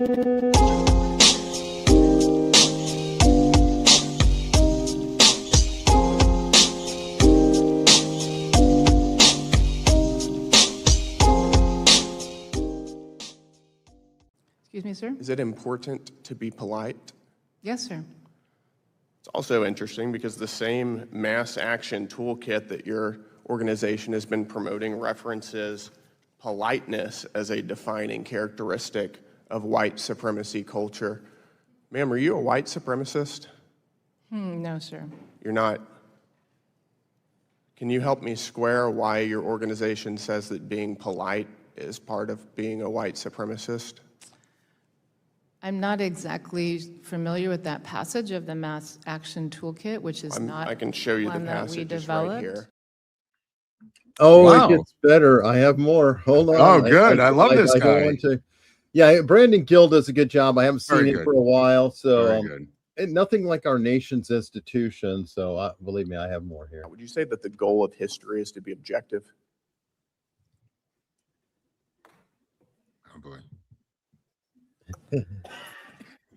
Excuse me, sir? Is it important to be polite? Yes, sir. It's also interesting because the same mass action toolkit that your organization has been promoting references politeness as a defining characteristic of white supremacy culture. Ma'am, are you a white supremacist? No, sir. You're not. Can you help me square why your organization says that being polite is part of being a white supremacist? I'm not exactly familiar with that passage of the Mass Action Toolkit, which is not I can show you the one that we passage right developed. here. Oh, Wow. it gets better. I have more. Hold on. Oh, good. I love this I guy. don't want to. Yeah, Brandon Gill does a good job. I haven't seen Very him good. for a while, so Very good. and nothing like our nation's institution. So believe me, I have more here. Would you say that the goal of history is to be objective? Oh, boy.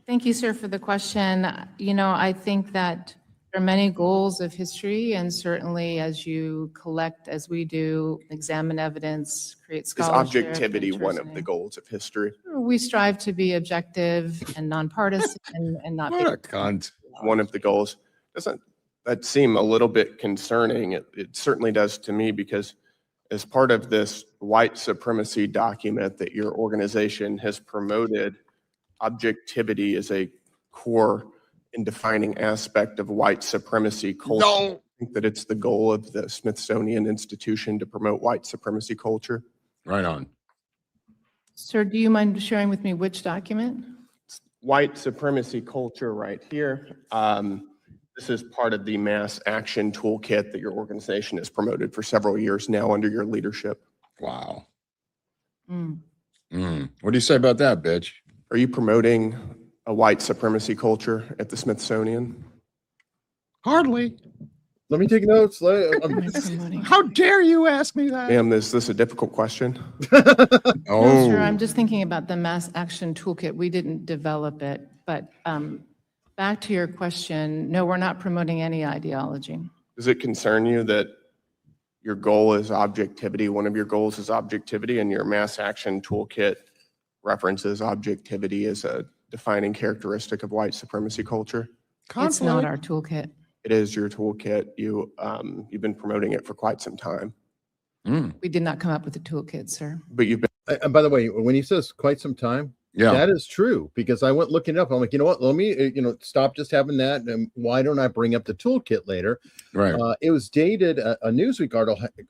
Thank you, sir, for the question. You know, I think that there are many goals of history, and certainly as you collect, as we do, examine evidence, create Is scholarship. objectivity one of the interesting. goals of history? We strive to be objective and nonpartisan and not. What a cunt. One of the goals. Doesn't that seem a little bit concerning? It certainly does to me, because as part of this white supremacy document that your organization has promoted, objectivity is a core and defining aspect of white supremacy culture. No. I think that it's the goal of the Smithsonian Institution to promote white supremacy culture. Right on. Sir, do you mind sharing with me which document? White supremacy culture right here. This is part of the mass action toolkit that your organization has promoted for several years now under your leadership. Wow. Mm. What do you say about that, bitch? Are you promoting a white supremacy culture at the Smithsonian? Hardly. Let me take notes. How dare you ask me that? Ma'am, is this a difficult question? No, sir, I'm just thinking about the Mass Action Toolkit. We didn't develop it, but back to your question, no, we're not promoting any ideology. Does it concern you that your goal is objectivity? One of your goals is objectivity, and your mass action toolkit references objectivity as a defining characteristic of white supremacy culture? It's not our toolkit. It is your toolkit. You've been promoting it for quite some time. We did not come up with the toolkit, sir. But you've been. And by the way, when he says quite some time, Yeah. that is true, because I went looking up. I'm like, you know what? Let me, stop just having that. And why don't I bring up the toolkit later? Right. It was dated. A Newsweek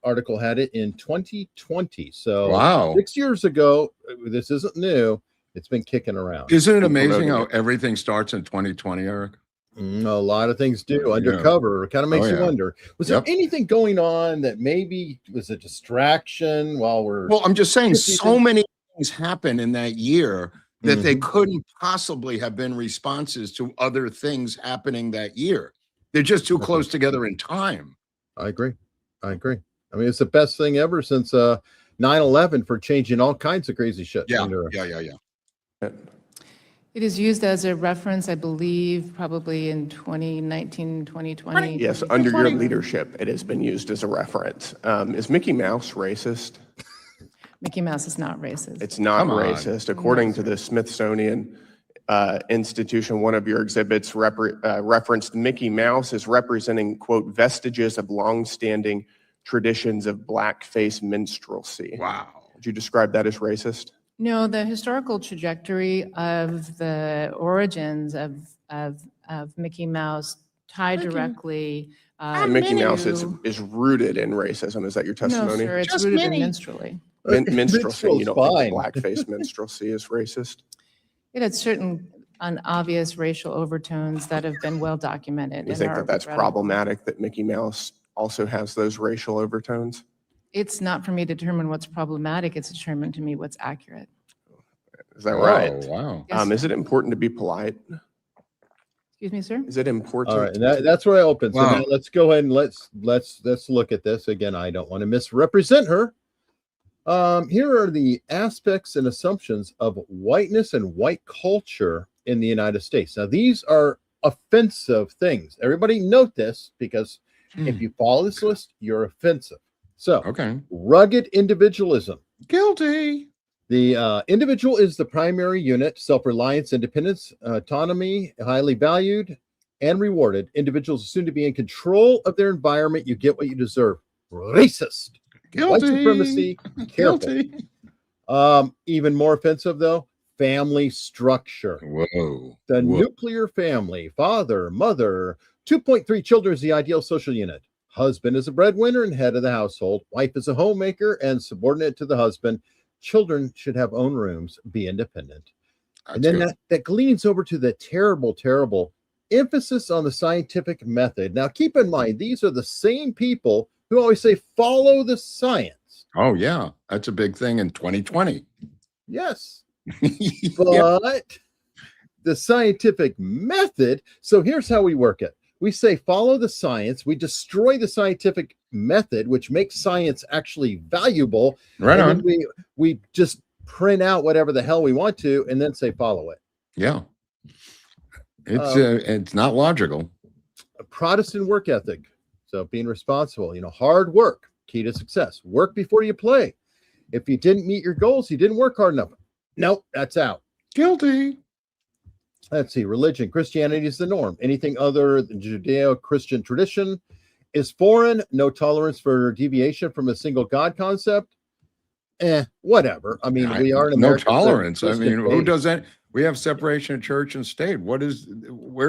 article had it in 2020. So Wow. 6 years ago. This isn't new. It's been kicking around. Isn't it amazing how everything starts in 2020, Eric? A lot of things do undercover. It kind of makes you wonder. Was there anything going on that maybe was a distraction while we're? Well, I'm just saying, so many things happen in that year that they couldn't possibly have been responses to other things happening that year. They're just too close together in time. I agree. I mean, it's the best thing ever since 9/11 for changing all kinds of crazy shit. Yeah. It is used as a reference, I believe, probably in 2019, 2020. Yes, under your leadership, it has been used as a reference. Is Mickey Mouse racist? Mickey Mouse is not racist. It's not racist. According to the Smithsonian Institution, one of your exhibits referenced Mickey Mouse as representing, quote, vestiges of longstanding traditions of blackface minstrelsy. Wow. Would you describe that as racist? No, the historical trajectory of the origins of Mickey Mouse tie directly. Mickey Mouse is rooted in racism. Is that your testimony? No, sir, it's rooted in minstrelly. Minstrelsy. You don't think blackface minstrelsy is racist? It had certain unobvious racial overtones that have been well documented. You think that that's problematic, that Mickey Mouse also has those racial overtones? It's not for me to determine what's problematic. It's determined to me what's accurate. Is that right? Oh, wow. Yes, Is it important to be polite? excuse me, sir? Is it important? All right, and that's where I opened. So now let's go ahead and let's look at this again. I don't want to misrepresent her. Here are the aspects and assumptions of whiteness and white culture in the United States. Now, these are offensive things. Everybody note this, because if you follow this list, you're offensive. So, Okay. rugged individualism. Guilty. The individual is the primary unit, self-reliance, independence, autonomy, highly valued and rewarded. Individuals assume to be in control of their environment. You get what you deserve. Racist. White Guilty. supremacy. Careful. Guilty. Even more offensive, though, family structure. Whoa. The Whoa. nuclear family, father, mother, 2.3 children is the ideal social unit. Husband is a breadwinner and head of the household. Wife is a homemaker and subordinate to the husband. Children should have own rooms, be independent. And then that gleans over to the terrible, terrible emphasis on the scientific method. Now, keep in mind, these are the same people who always say, follow the science. Oh, yeah. That's a big thing in 2020. Yes. Yeah. But the scientific method, so here's how we work it. We say, follow the science. We destroy the scientific method, which makes science actually valuable. Right and on. then we just print out whatever the hell we want to and then say, follow it. Yeah. It's not logical. A Protestant work ethic. So being responsible, hard work, key to success. Work before you play. If you didn't meet your goals, you didn't work hard enough. Nope, that's out. Guilty. Let's see. Religion. Christianity is the norm. Anything other than Judeo-Christian tradition is foreign. No tolerance for deviation from a single God concept. Whatever. I mean, we are in no America. tolerance. I mean, who does that? We have separation of church and state. Where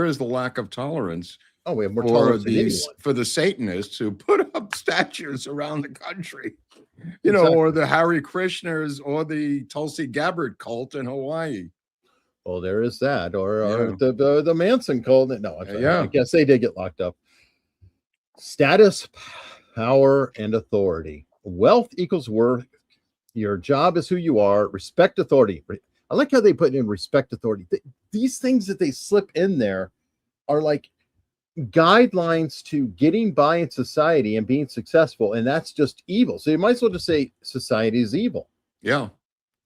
is the lack of tolerance? Oh, we have more for tolerance than these anyone. for the Satanists who put up statues around the country, Exactly. or the Hare Krishners or the Tulsi Gabbard cult in Hawaii. Well, there is that, or Yeah. the Manson cult. No, Yeah. I guess they did get locked up. Status, power, and authority. Wealth equals worth. Your job is who you are. Respect authority. I like how they put in respect authority. These things that they slip in there are like guidelines to getting by in society and being successful, and that's just evil. So you might as well just say society is evil. Yeah,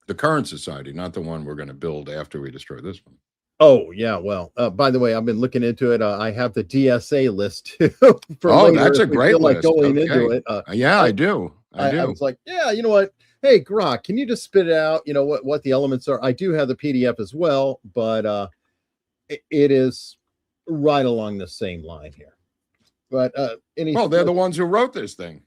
the current society, not the one we're going to build after we destroy this one. Oh yeah, well, by the way, I've been looking into it. I have the DSA list too. For Oh, later that's a if we great feel like list. going Okay. into it. Yeah, I do. I was like, yeah, you know what? Hey, Grok, can you just spit it out? What the elements are. I do have the PDF as well, but it is right along the same line here. But Well, they're the ones who wrote this thing.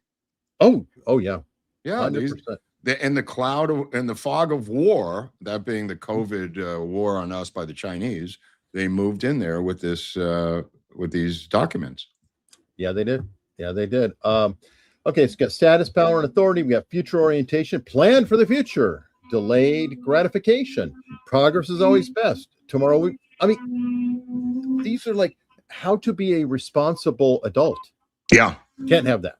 Oh yeah, Yeah, 100%. in the cloud in the fog of war, that being the COVID war on us by the Chinese, they moved in there with this with these documents. Yeah, they did. Okay, so it's got status, power, and authority. We got future orientation, plan for the future, delayed gratification. Progress is always best. Tomorrow, these are like how to be a responsible adult. Yeah. Can't have that.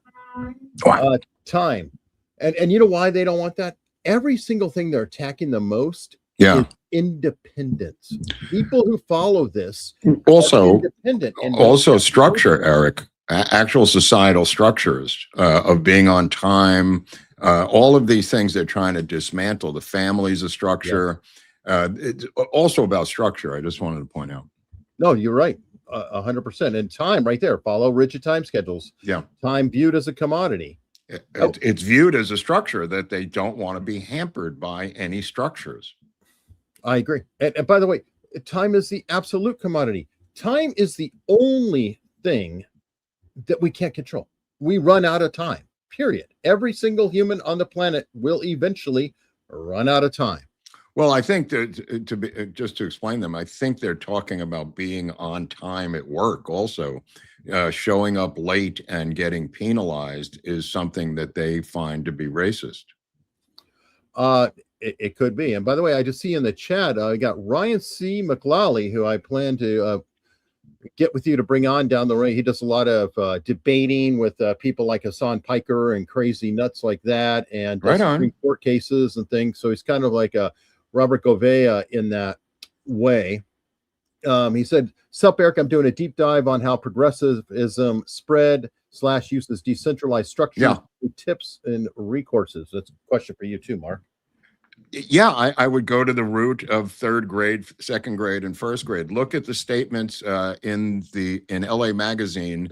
Why? Time. And you know why they don't want that? Every single thing they're attacking the most Yeah. is independence. People who follow this Also, are independent. And also structure, Eric. Actual societal structures of being on time, all of these things they're trying to dismantle. The family's a structure. It's also about structure. I just wanted to point out. No, you're right. 100%. And time right there. Follow rigid time schedules. Yeah. Time viewed as a commodity. It's viewed as a structure that they don't want to be hampered by any structures. I agree. And by the way, time is the absolute commodity. Time is the only thing that we can't control. We run out of time, period. Every single human on the planet will eventually run out of time. Well, I think that just to explain them, I think they're talking about being on time at work also. Showing up late and getting penalized is something that they find to be racist. It could be. And by the way, I just see in the chat, I got Ryan C. McLally, who I plan to get with you to bring on down the road. He does a lot of debating with people like Hassan Piker and crazy nuts like that, and Right on. Supreme Court cases and things. So he's kind of like a Robert Gouveia in that way. He said, "Sup, Eric, I'm doing a deep dive on how progressivism spread / uses decentralized structures Yeah. tips and recourses? That's a question for you too, Mark. Yeah, I would go to the root of third grade, second grade, and first grade. Look at the statements in LA Magazine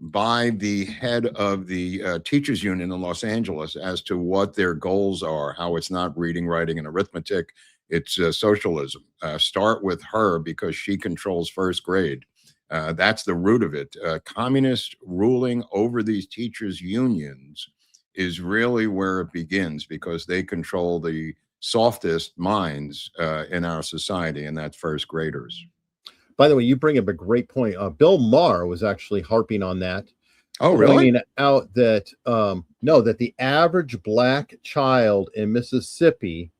by the head of the teachers union in Los Angeles as to what their goals are, how it's not reading, writing, and arithmetic. It's socialism. Start with her because she controls first grade. That's the root of it. Communist ruling over these teachers unions is really where it begins because they control the softest minds in our society, and that's first graders. By the way, you bring up a great point. Bill Maher was actually harping on that. Oh, really? Pointing out that that the average black child in Mississippi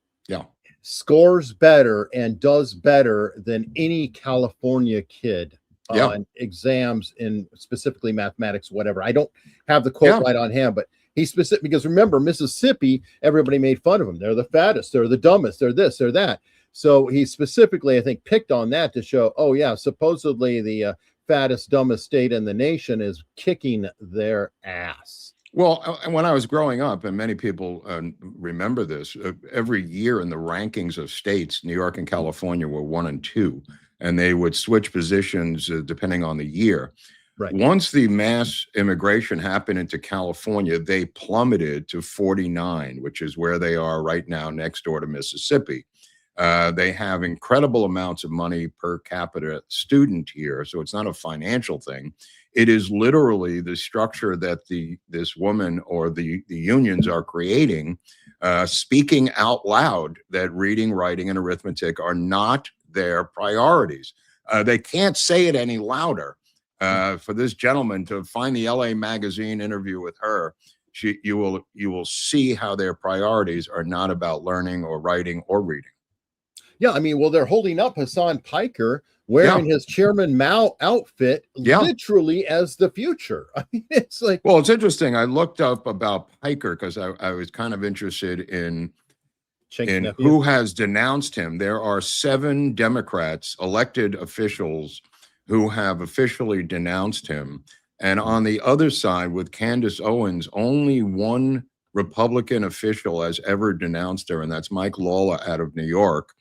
scores better and does better than any California kid on exams in specifically mathematics, whatever. I don't have the quote right on hand, but he's specific because remember, Mississippi, everybody made fun of them. They're the fattest, they're the dumbest, they're this, they're that. So he specifically, I think, picked on that to show, oh yeah, supposedly the fattest, dumbest state in the nation is kicking their ass. Well, when I was growing up, and many people remember this, every year in the rankings of states, New York and California were 1 and 2, and they would switch positions depending on the year. Right. Once the mass immigration happened into California, they plummeted to 49, which is where they are right now, next door to Mississippi. They have incredible amounts of money per capita student here, so it's not a financial thing. It is literally the structure that this woman or the unions are creating, speaking out loud that reading, writing, and arithmetic are not their priorities. They can't say it any louder. For this gentleman to find the LA Magazine interview with her, you will see how their priorities are not about learning or writing or reading. Yeah, I mean, well, they're holding up Hassan Piker wearing his Chairman Mao outfit literally as the future. I mean, it's like... Well, it's interesting. I looked up about Piker because I was kind of interested in who has denounced him. There are 7 Democrats, elected officials, who have officially denounced him. And on the other side, with Candace Owens, only one Republican official has ever denounced her, and that's Mike Lawler out of New York,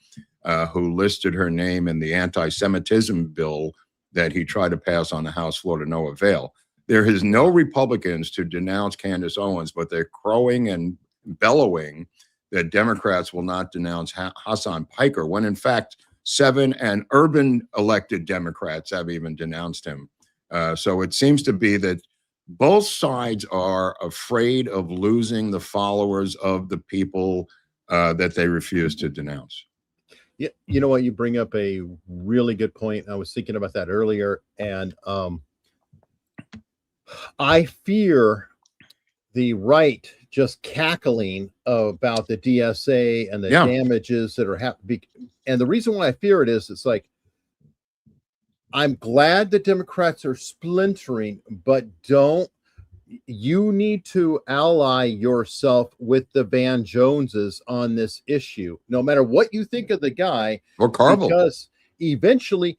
who listed her name in the anti-Semitism bill that he tried to pass on the House floor to no avail. There is no Republicans to denounce Candace Owens, but they're crowing and bellowing that Democrats will not denounce Hassan Piker, when in fact 7 and urban elected Democrats have even denounced him. So it seems to be that both sides are afraid of losing the followers of the people that they refuse to denounce. Yeah, you know what? You bring up a really good point. I was thinking about that earlier, and I fear the right just cackling about the DSA and the damages that are happening. And the reason why I fear it is, it's like, I'm glad the Democrats are splintering, but you need to ally yourself with the Van Joneses on this issue, no matter what you think of the guy. Or Carville. Because eventually,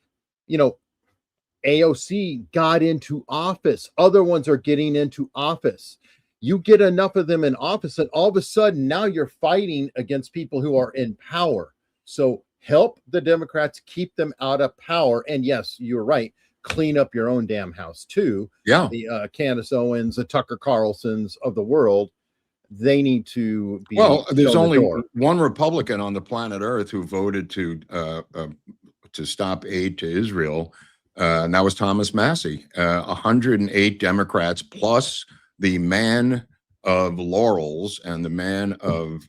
AOC got into office. Other ones are getting into office. You get enough of them in office, and all of a sudden now you're fighting against people who are in power. So help the Democrats keep them out of power. And yes, you're right. Clean up your own damn house too. Yeah. The Candace Owens, the Tucker Carlsons of the world, they need to be. Well, there's only one Republican on the planet Earth who voted to stop aid to Israel, and that was Thomas Massey. 108 Democrats plus the man of laurels and the man of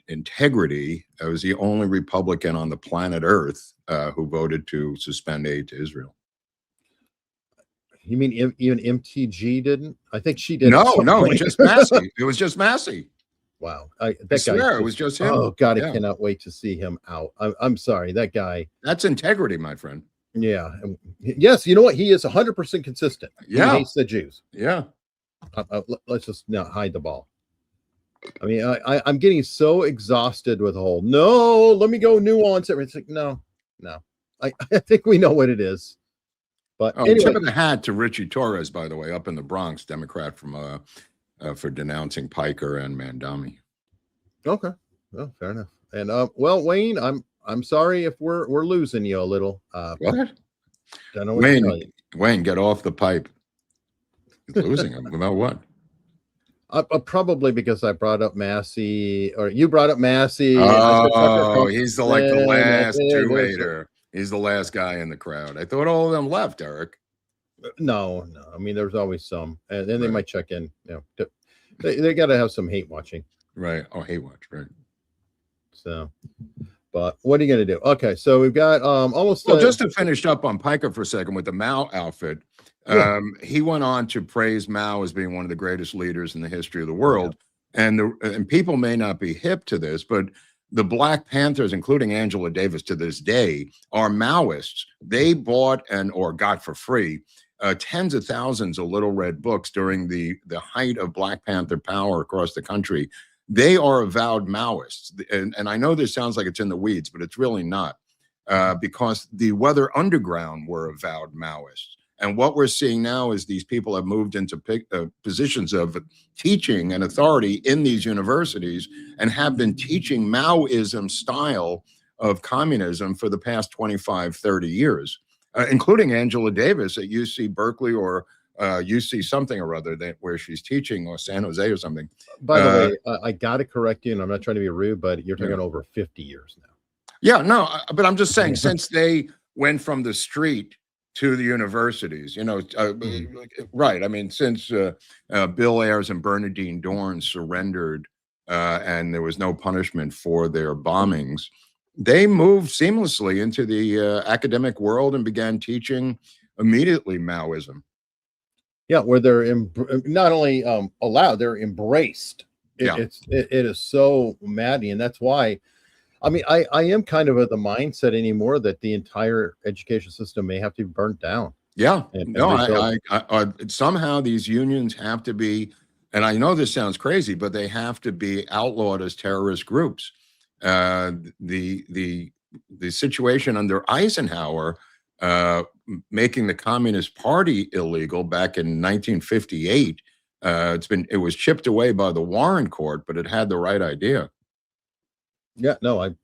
integrity was the only Republican on the planet Earth who voted to suspend aid to Israel. You mean even MTG didn't? I think she did. No, it was just Massey. It was just Massey. Wow. I swear, it was just him. Oh, God, I cannot wait to see him out. I'm sorry, that guy. That's integrity, my friend. Yeah. Yes, you know what? He is 100% consistent. Yeah. He hates the Jews. Yeah. Let's just not hide the ball. I mean, I'm getting so exhausted with the whole, no, let me go nuance everything. It's like, no. I think we know what it is. But Oh, anyway, tip of the hat to Richie Torres, by the way, up in the Bronx, Democrat from for denouncing Piker and Mandami. okay, well, fair enough. And well, Wayne, I'm sorry if we're losing you a little. What? Don't know what to tell Wayne, you. Wayne, get off the pipe. He's losing him. About what? Probably because I brought up Massey, or you brought up Massey. And I said Tucker Oh, he's the Carlson, last and Jew there's- hater. He's the last guy in the crowd. I thought all of them left, Eric. No. I mean, there's always some, and then they Right. might check in. They got to have some hate watching. Right. Oh, hey, watch. Right. So, but what are you going to do? Okay, so we've got almost. Well, just to finish up on Piker for a second with the Mao outfit, he went on to praise Mao as being one of the greatest leaders in the history of the world. And people may not be hip to this, but the Black Panthers, including Angela Davis to this day, are Maoists. They bought or got for free tens of thousands of Little Red books during the height of Black Panther power across the country. They are avowed Maoists. And I know this sounds like it's in the weeds, but it's really not, because the Weather Underground were avowed Maoists. And what we're seeing now is these people have moved into positions of teaching and authority in these universities and have been teaching Maoism style of communism for the past 25, 30 years, including Angela Davis at UC Berkeley or UC something or other where she's teaching, or San Jose or something. By the way, I got to correct you, and I'm not trying to be rude, but you're talking over 50 years now. Yeah, no, but I'm just saying, since they went from the street to the universities, right. I mean, since Bill Ayers and Bernardine Dorn surrendered and there was no punishment for their bombings, they moved seamlessly into the academic world and began teaching immediately Maoism. Yeah, where they're not only allowed, they're embraced. It is so maddening, and that's why. I mean, I am kind of of the mindset anymore that the entire education system may have to be burnt down. Yeah, and I somehow these unions have to be, and I know this sounds crazy, but they have to be outlawed as terrorist groups. The situation under Eisenhower, making the Communist Party illegal back in 1958, it was chipped away by the Warren Court, but it had the right idea. Yeah, no, I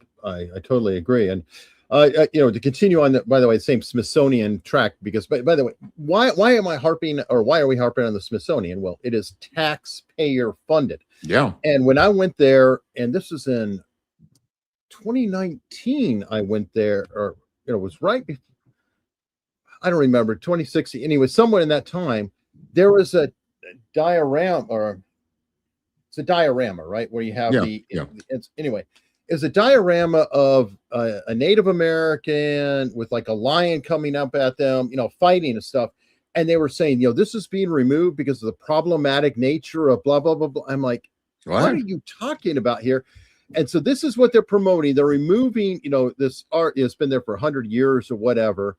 totally agree. And to continue on that, by the way, same Smithsonian track, because by the way, why am I harping, or why are we harping on the Smithsonian? Well, it is taxpayer funded. Yeah. And when I went there, and this was in 2019, I went there, or it was right before, I don't remember, 2016. Anyway, somewhere in that time, there was a diorama, or it's a diorama, right? Where you have anyway, it's a diorama of a Native American with like a lion coming up at them, fighting and stuff. And they were saying, this is being removed because of the problematic nature of blah, blah, blah, blah. I'm like, what are you talking about here? And so this is what they're promoting. They're removing, this art has been there for 100 years or whatever.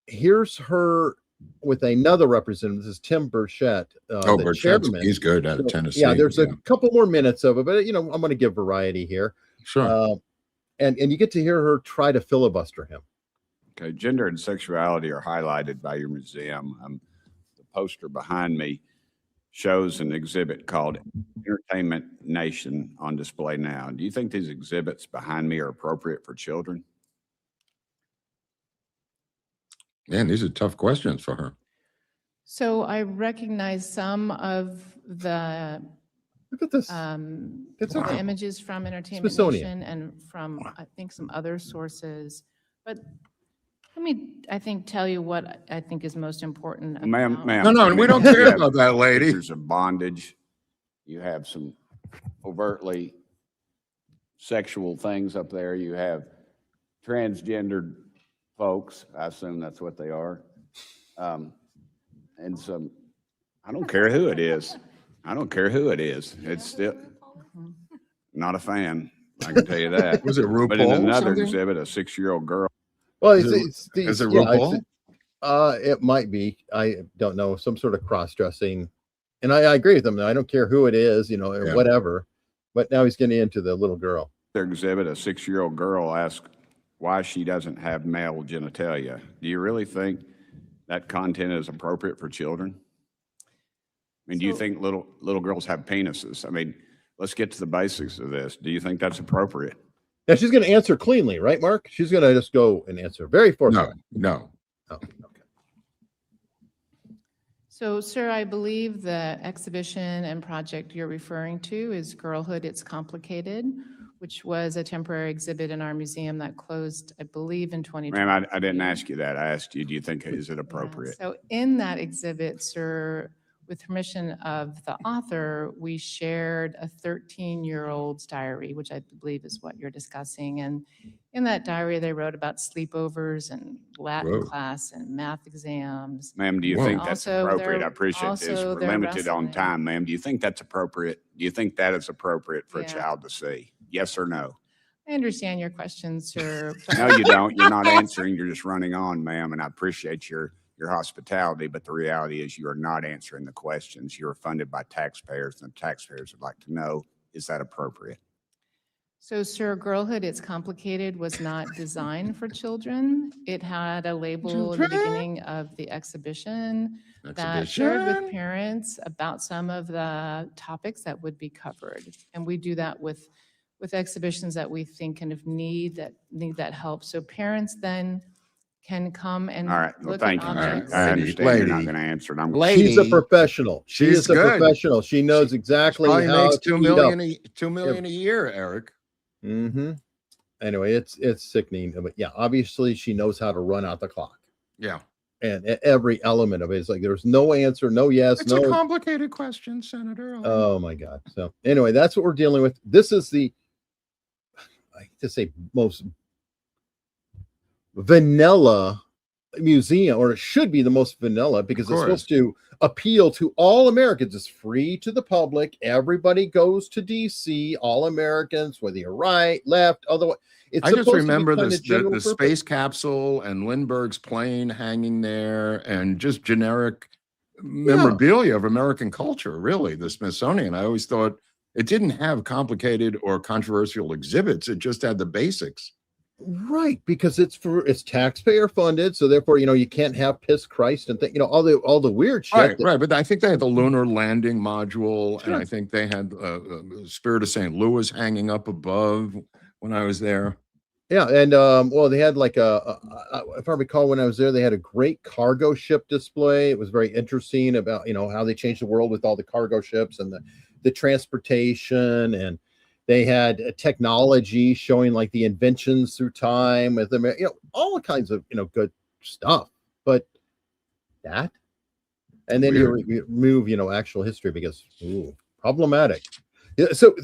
Here's her with another representative. This is Tim Burchett. Burchett, he's good out of Tennessee. Yeah, there's a couple more minutes of it, but I'm going to give variety here. Sure. And you get to hear her try to filibuster him. Okay, gender and sexuality are highlighted by your museum. The poster behind me shows an exhibit called Entertainment Nation on display now. Do you think these exhibits behind me are appropriate for children? Man, these are tough questions for her. So I recognize some of the Look at this. the images from Entertainment Smithsonian. Nation and from, I think, some other sources. But let me, I think, tell you what I think is most important. Ma'am, No, we don't care about that, lady. Pictures of bondage. You have some overtly sexual things up there. You have transgendered folks. I assume that's what they are. And some, I don't care who it is. It's still not a fan. I can tell you that. Was it RuPaul? But in another something? exhibit, a 6-year-old girl. Well, Is it RuPaul? It might be. I don't know. Some sort of cross-dressing. And I agree with him. I don't care who it is, or whatever. But now he's getting into the little girl. Their exhibit, a 6-year-old girl asked why she doesn't have male genitalia. Do you really think that content is appropriate for children? I mean, do you So- think little girls have penises? I mean, let's get to the basics of this. Do you think that's appropriate? Now she's going to answer cleanly, right, Mark? She's going to just go and answer very forthright. No. Oh, okay. So, sir, I believe the exhibition and project you're referring to is Girlhood, It's Complicated, which was a temporary exhibit in our museum that closed, I believe, in 2020. Ma'am, I didn't ask you that. I asked you, do you think, is it appropriate? So in that exhibit, sir, with permission of the author, we shared a 13-year-old's diary, which I believe is what you're discussing. And in that diary, they wrote about sleepovers and Latin Whoa. class and math exams. Ma'am, do you Whoa. think that's Also, appropriate? they're- I appreciate this. also We're they're limited on wrestling. time, ma'am. Do you think that's appropriate? Do you think that is appropriate for a Yeah. child to see? Yes or no? I understand your question, sir. but- No, you don't. You're not answering. You're just running on, ma'am. And I appreciate your hospitality, but the reality is you are not answering the questions. You're funded by taxpayers, and the taxpayers would like to know, is that appropriate? So, sir, Girlhood, It's Complicated was not designed for children. It had a label in the Children? beginning of the exhibition that shared with Exhibition. parents about some of the topics that would be covered. And we do that with exhibitions that we think kind of need that help. So parents then can come and All right. Well, look thank at you, ma'am. objects. I Lady, understand you're not lady. going to answer it. I'm She's a Lady, professional. She she's is a good. professional. She knows exactly probably how makes to 2 eat million, up. 2 million a year, Eric. Mm-hmm. Anyway, it's sickening. But yeah, obviously she knows how to run out the clock. Yeah. And every element of it is like there's no answer, no yes, It's no. a complicated question, Senator. Oh my God. So anyway, that's what we're dealing with. This is the, I hate to say, most vanilla museum, or it should be the most vanilla because it's supposed to appeal to all Americans. It's free to the public. Everybody goes to DC, all Americans, whether you're right, left, otherwise. It's I just supposed to be remember kind this, of general the purpose. space capsule and Lindbergh's plane hanging there and just generic memorabilia of American culture, really, the Smithsonian. I always thought it didn't have complicated or controversial exhibits. It just had the basics. Right, because it's taxpayer funded, so therefore, you can't have piss Christ and all the weird shit. Right, right. But I think they had the lunar landing module, and Sure. I think they had Spirit of St. Louis hanging up above when I was there. Yeah, and well, they had like if I recall when I was there, they had a great cargo ship display. It was very interesting about how they changed the world with all the cargo ships and the transportation, and they had technology showing like the inventions through time with them, all kinds of good stuff. But that, and then you remove actual history because problematic. Yeah, so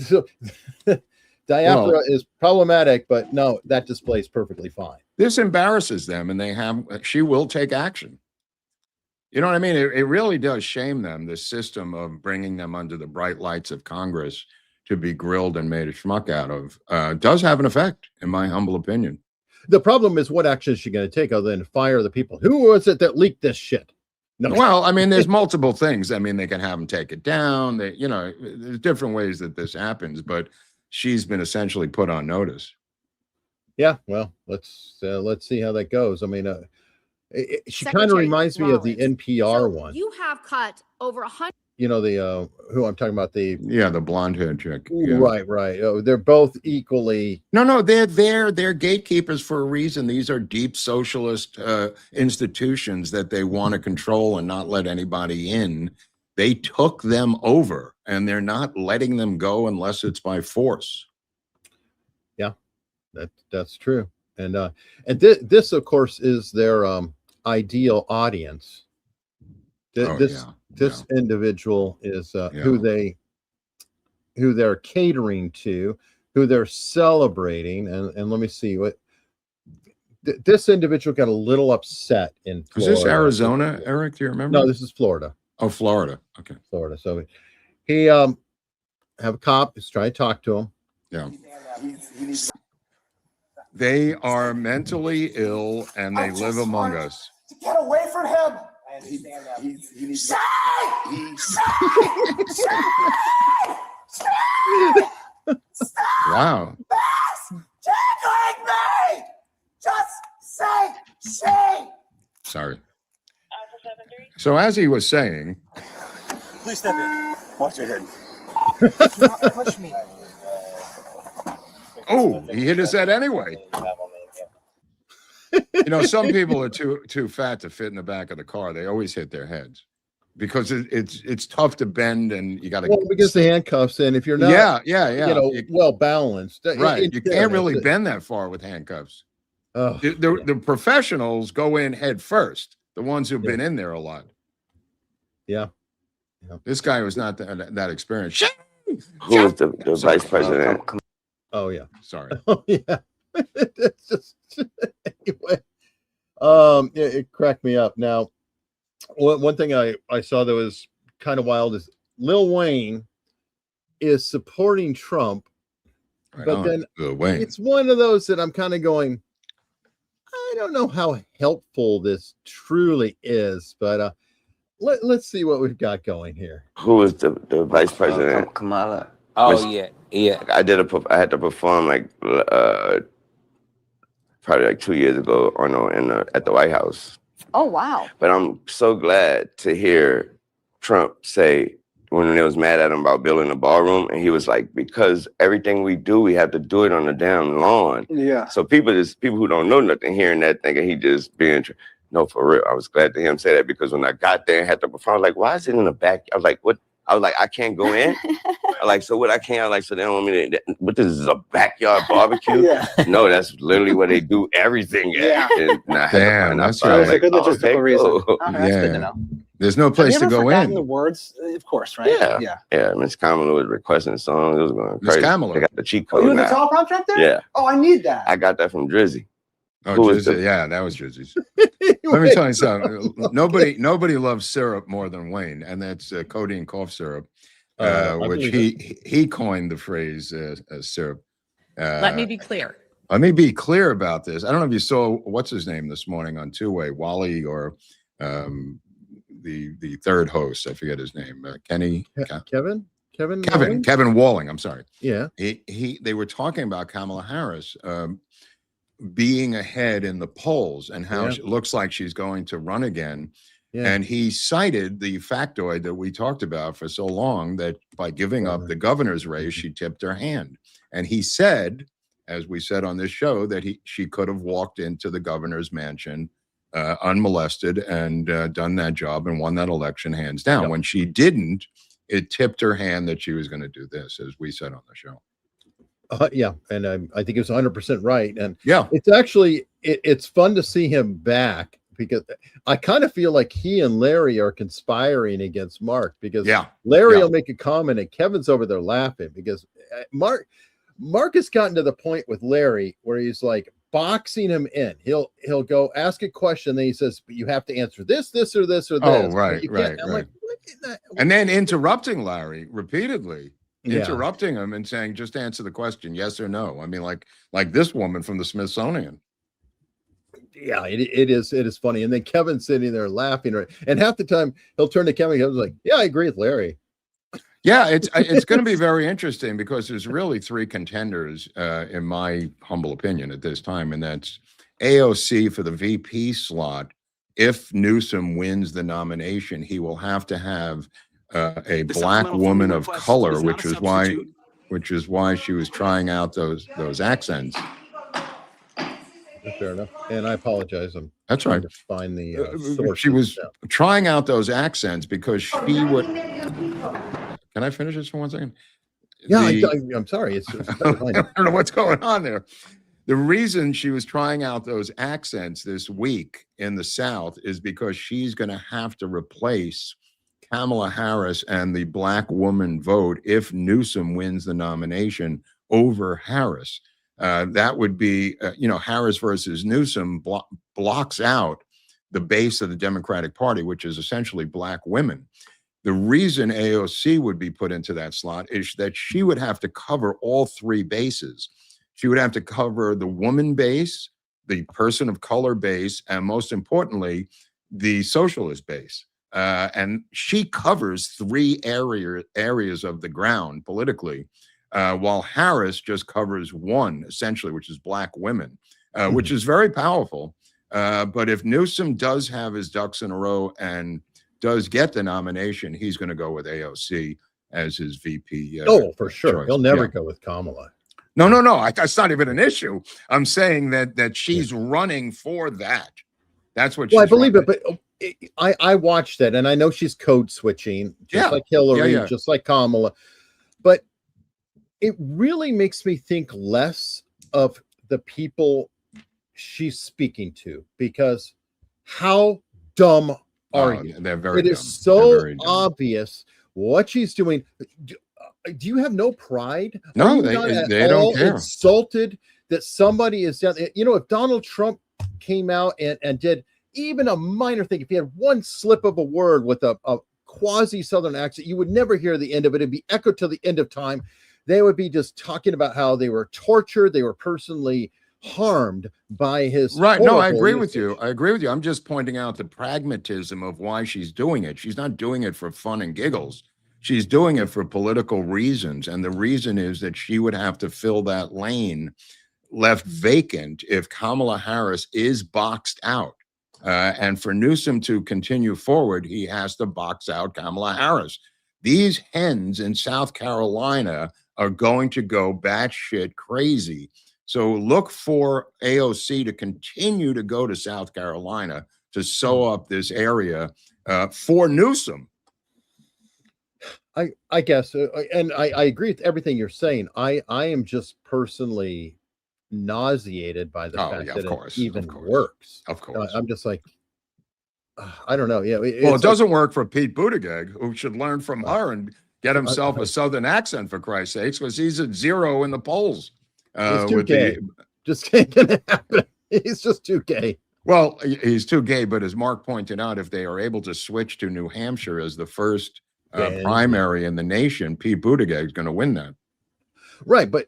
diaspora is problematic, but no, that display is perfectly fine. This embarrasses them, and she will take action. You know what I mean? It really does shame them, this system of bringing them under the bright lights of Congress to be grilled and made a schmuck out of. Does have an effect, in my humble opinion. The problem is, what action is she going to take other than fire the people? Who was it that leaked this shit? No. Well, I mean, there's multiple things. I mean, they can have them take it down. There's different ways that this happens, but she's been essentially put on notice. Yeah, well, let's see how that goes. I mean, she kind of Secretary reminds me of the Flowers. NPR So one. You have cut over 100. The who I'm talking about, the The blonde hair chick. Yeah. right. Oh, they're both equally. No, they're gatekeepers for a reason. These are deep socialist institutions that they want to control and not let anybody in. They took them over, and they're not letting them go unless it's by force. Yeah, that's true. And this, of course, is their ideal audience. This individual is who they're catering to, who they're celebrating, and let me see what this individual got a little upset in Florida. Is this Arizona, Eric? Do you remember? No, this is Florida. Oh, Florida. Okay. Florida. So he have a cop who's trying to talk to him. Yeah. They are mentally ill and they live among us. To get away from him. I understand that. He's Wow. tickling me. Just say she. Sorry. So as he was saying, Please step in. Watch your head. Do not push me. oh, he hit his head anyway. You know, some people are too fat to fit in the back of the car. They always hit their heads because it's tough to bend, and you got to. Well, because the handcuffs, and if you're not, yeah, you know, well balanced, right? You can't really bend that far with handcuffs. Oh, The professionals go in head first. The ones who've been in there a lot. Yeah. This guy was not that experienced. Who was the vice president? Oh yeah. Sorry. Oh yeah. It's just anyway. It cracked me up. Now, one thing I saw that was kind of wild is Lil Wayne is supporting Trump, Right but on, then Lil Wayne. it's one of those that I'm kind of going, I don't know how helpful this truly is, but let's see what we've got going here. Who was the vice president? Kamala. Oh yeah. I had to perform like probably like 2 years ago at the White House. Oh, wow. But I'm so glad to hear Trump say when they was mad at him about building a ballroom, and he was like, because everything we do, we have to do it on the damn lawn. Yeah. So people who don't know nothing hearing that thinking he just being no, for real. I was glad to hear him say that, because when I got there and had to perform, I was like, why is it in the back? I was like, what? I was like, I can't go in. I like, so what? I can't. I like, so they don't want me to. What, this is a backyard barbecue? Yeah. No, that's literally where they do everything at. Yeah. Damn, that's That was a right. good logistical reason. Cool. Okay, that's good to know. There's no place Have you to ever go forgotten in. the words? Of course, right? Yeah. Yeah. Yeah, Miss Kamala was requesting songs. It was going Miss crazy. Kamala. They got the cheat Oh, code you were the now. top contract there? Yeah. Oh, I need that. I got that from Drizzy. Oh, Who was Drizzy, the- yeah, that was Drizzy's. Let me tell you something. Nobody loves syrup more than Wayne, and that's codeine cough syrup, which he coined the phrase syrup. Let me be clear. Let me be clear about this. I don't know if you saw what's his name this morning on Two-Way, Wally, or the third host. I forget his name. Kevin Walling. I'm sorry. Yeah. They were talking about Kamala Harris being ahead in the polls and how it looks like she's going to run again. Yeah. And he cited the factoid that we talked about for so long, that by giving up the governor's race, she tipped her hand. And he said, as we said on this show, that she could have walked into the governor's mansion unmolested and done that job and won that election hands down. Yep. When she didn't, it tipped her hand that she was going to do this, as we said on the show. Yeah, and I think it's 100% right. And yeah, it's actually it's fun to see him back, because I kind of feel like he and Larry are conspiring against Mark, because Larry will make a comment and Kevin's over there laughing, because Mark has gotten to the point with Larry where he's like boxing him in. He'll go ask a question, then he says, but you have to answer this, or this, or this. Oh, right. I'm like, what is that? And then interrupting Larry repeatedly. Interrupting him and saying, just answer the question, yes or no. I mean, like this woman from the Smithsonian. Yeah, it is funny. And then Kevin's sitting there laughing, right? And half the time he'll turn to Kevin and Kevin's like, yeah, I agree with Larry. Yeah, it's going to be very interesting, because there's really three contenders, in my humble opinion, at this time, and that's AOC for the VP slot. If Newsom wins the nomination, he will have to have a black woman of color, which is why she was trying out those accents. Fair enough. And I apologize. That's right. To find the source. She was trying out those accents because she would. Can I finish this for 1 second? Yeah, I'm sorry. I don't know what's going on there. The reason she was trying out those accents this week in the South is because she's going to have to replace Kamala Harris and the black woman vote if Newsom wins the nomination over Harris. That would be, Harris versus Newsom blocks out the base of the Democratic Party, which is essentially black women. The reason AOC would be put into that slot is that she would have to cover all three bases. She would have to cover the woman base, the person of color base, and most importantly, the socialist base. And she covers three areas of the ground politically, while Harris just covers one, essentially, which is black women, which is very powerful. But if Newsom does have his ducks in a row and does get the nomination, he's going to go with AOC as his VP. For sure. choice. He'll never Yeah. go with Kamala. No. That's not even an issue. I'm saying that she's running for that. That's what. Well, I she's believe running. it, but I watched it, and I know she's code switching, just like Hillary, just like Kamala. But it really makes me think less of the people she's speaking to, because how dumb are you? They're very. It dumb. is so They're very dumb. obvious what she's doing. Do you have no pride? No, Are you they not at don't all care. insulted that somebody is down? If Donald Trump came out and did even a minor thing, if he had one slip of a word with a quasi Southern accent, you would never hear the end of it. It'd be echoed till the end of time. They would be just talking about how they were tortured, they were personally harmed by his. Right. No, I horrible agree with usage. you. I agree with you. I'm just pointing out the pragmatism of why she's doing it. She's not doing it for fun and giggles. She's doing it for political reasons. And the reason is that she would have to fill that lane left vacant if Kamala Harris is boxed out. And for Newsom to continue forward, he has to box out Kamala Harris. These hens in South Carolina are going to go batshit crazy. So look for AOC to continue to go to South Carolina to sew up this area for Newsom. I guess, and I agree with everything you're saying. I am just personally nauseated by the fact that it even works. Of course. I'm just like, I don't know. Yeah. Well, it doesn't work for Pete Buttigieg, who should learn from her and get himself a Southern accent, for Christ's sakes, because he's at 0 in the polls. He's too gay. Just ain't gonna happen. He's just too gay. Well, he's too gay, but as Mark pointed out, if they are able to switch to New Hampshire as the first primary in the nation, Pete Buttigieg is going to win that. Right. But,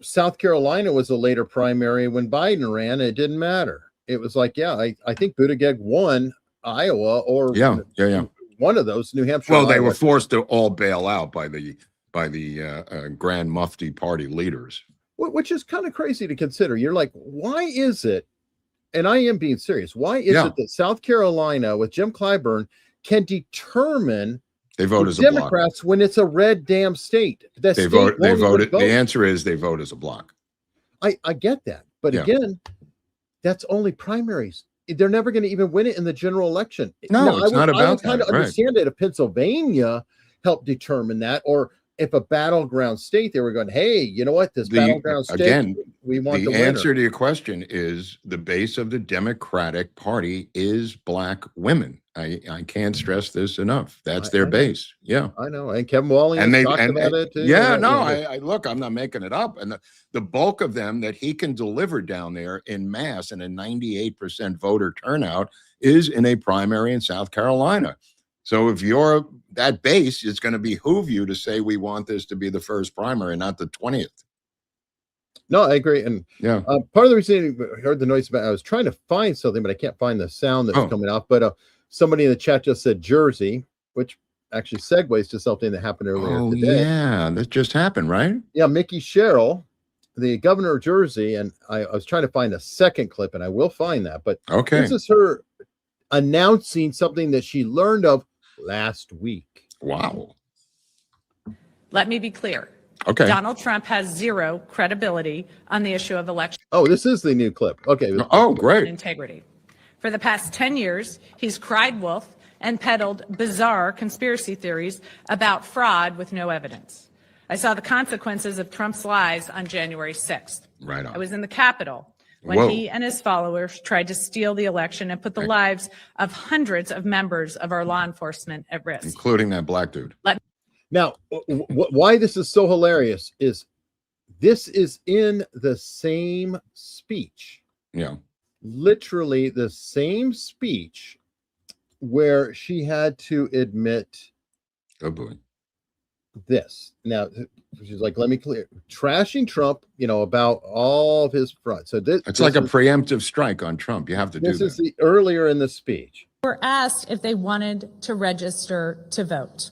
South Carolina was a later primary when Biden ran. It didn't matter. It was like, I think Buttigieg won Iowa or one of those, New Hampshire. Well, they Iowa. were forced to all bail out by the Grand Mufti party leaders. Which is kind of crazy to consider. You're like, why is it, and I am being serious, why is it that South Carolina with Jim Clyburn can determine they vote as Democrats a block when it's a red damn state? They voted. The answer is they vote as a block. I get that. But again, that's only primaries. They're never going to even win it in the general election. No, it's not about that. I would kind of understand it if Pennsylvania helped determine that, or if a battleground state, they were going, hey, you know what, this battleground state, again, we want the answer to your question is the base of the Democratic Party is Black women. I can't stress this enough. That's their base. Yeah, I know. And Kevin Wally talked about it too. Yeah, no, I look, I'm not making it up. And the bulk of them that he can deliver down there in mass and a 98% voter turnout is in a primary in South Carolina. So if you're that base, it's going to behoove you to say we want this to be the first primary, not the 20th. No, I agree. And part of the reason I heard the noise about, I was trying to find something, but I can't find the sound that's coming off. But somebody in the chat just said Jersey, which actually segues to something that happened earlier today. Yeah, that just happened, right? Yeah, Mickey Sherrill, the governor of Jersey, and I was trying to find a second clip, and I will find that. But this is her announcing something that she learned of last week. Wow. Let me be clear. Okay. Donald Trump has 0 credibility on the issue of election. Oh, this is the new clip. Okay. Oh, great. Integrity. For the past 10 years, he's cried wolf and peddled bizarre conspiracy theories about fraud with no evidence. I saw the consequences of Trump's lies on January 6th. Right on. I was in the Capitol when he and his followers tried to steal the election and put the lives of hundreds of members of our law enforcement at risk. Including that Black dude. Now, why this is so hilarious is this is in the same speech. Yeah. Literally the same speech where she had to admit this. Now, she's like, let me clear, trashing Trump, about all of his front. So it's like a preemptive strike on Trump. You have to do that. This is the earlier in the speech. Were asked if they wanted to register to vote.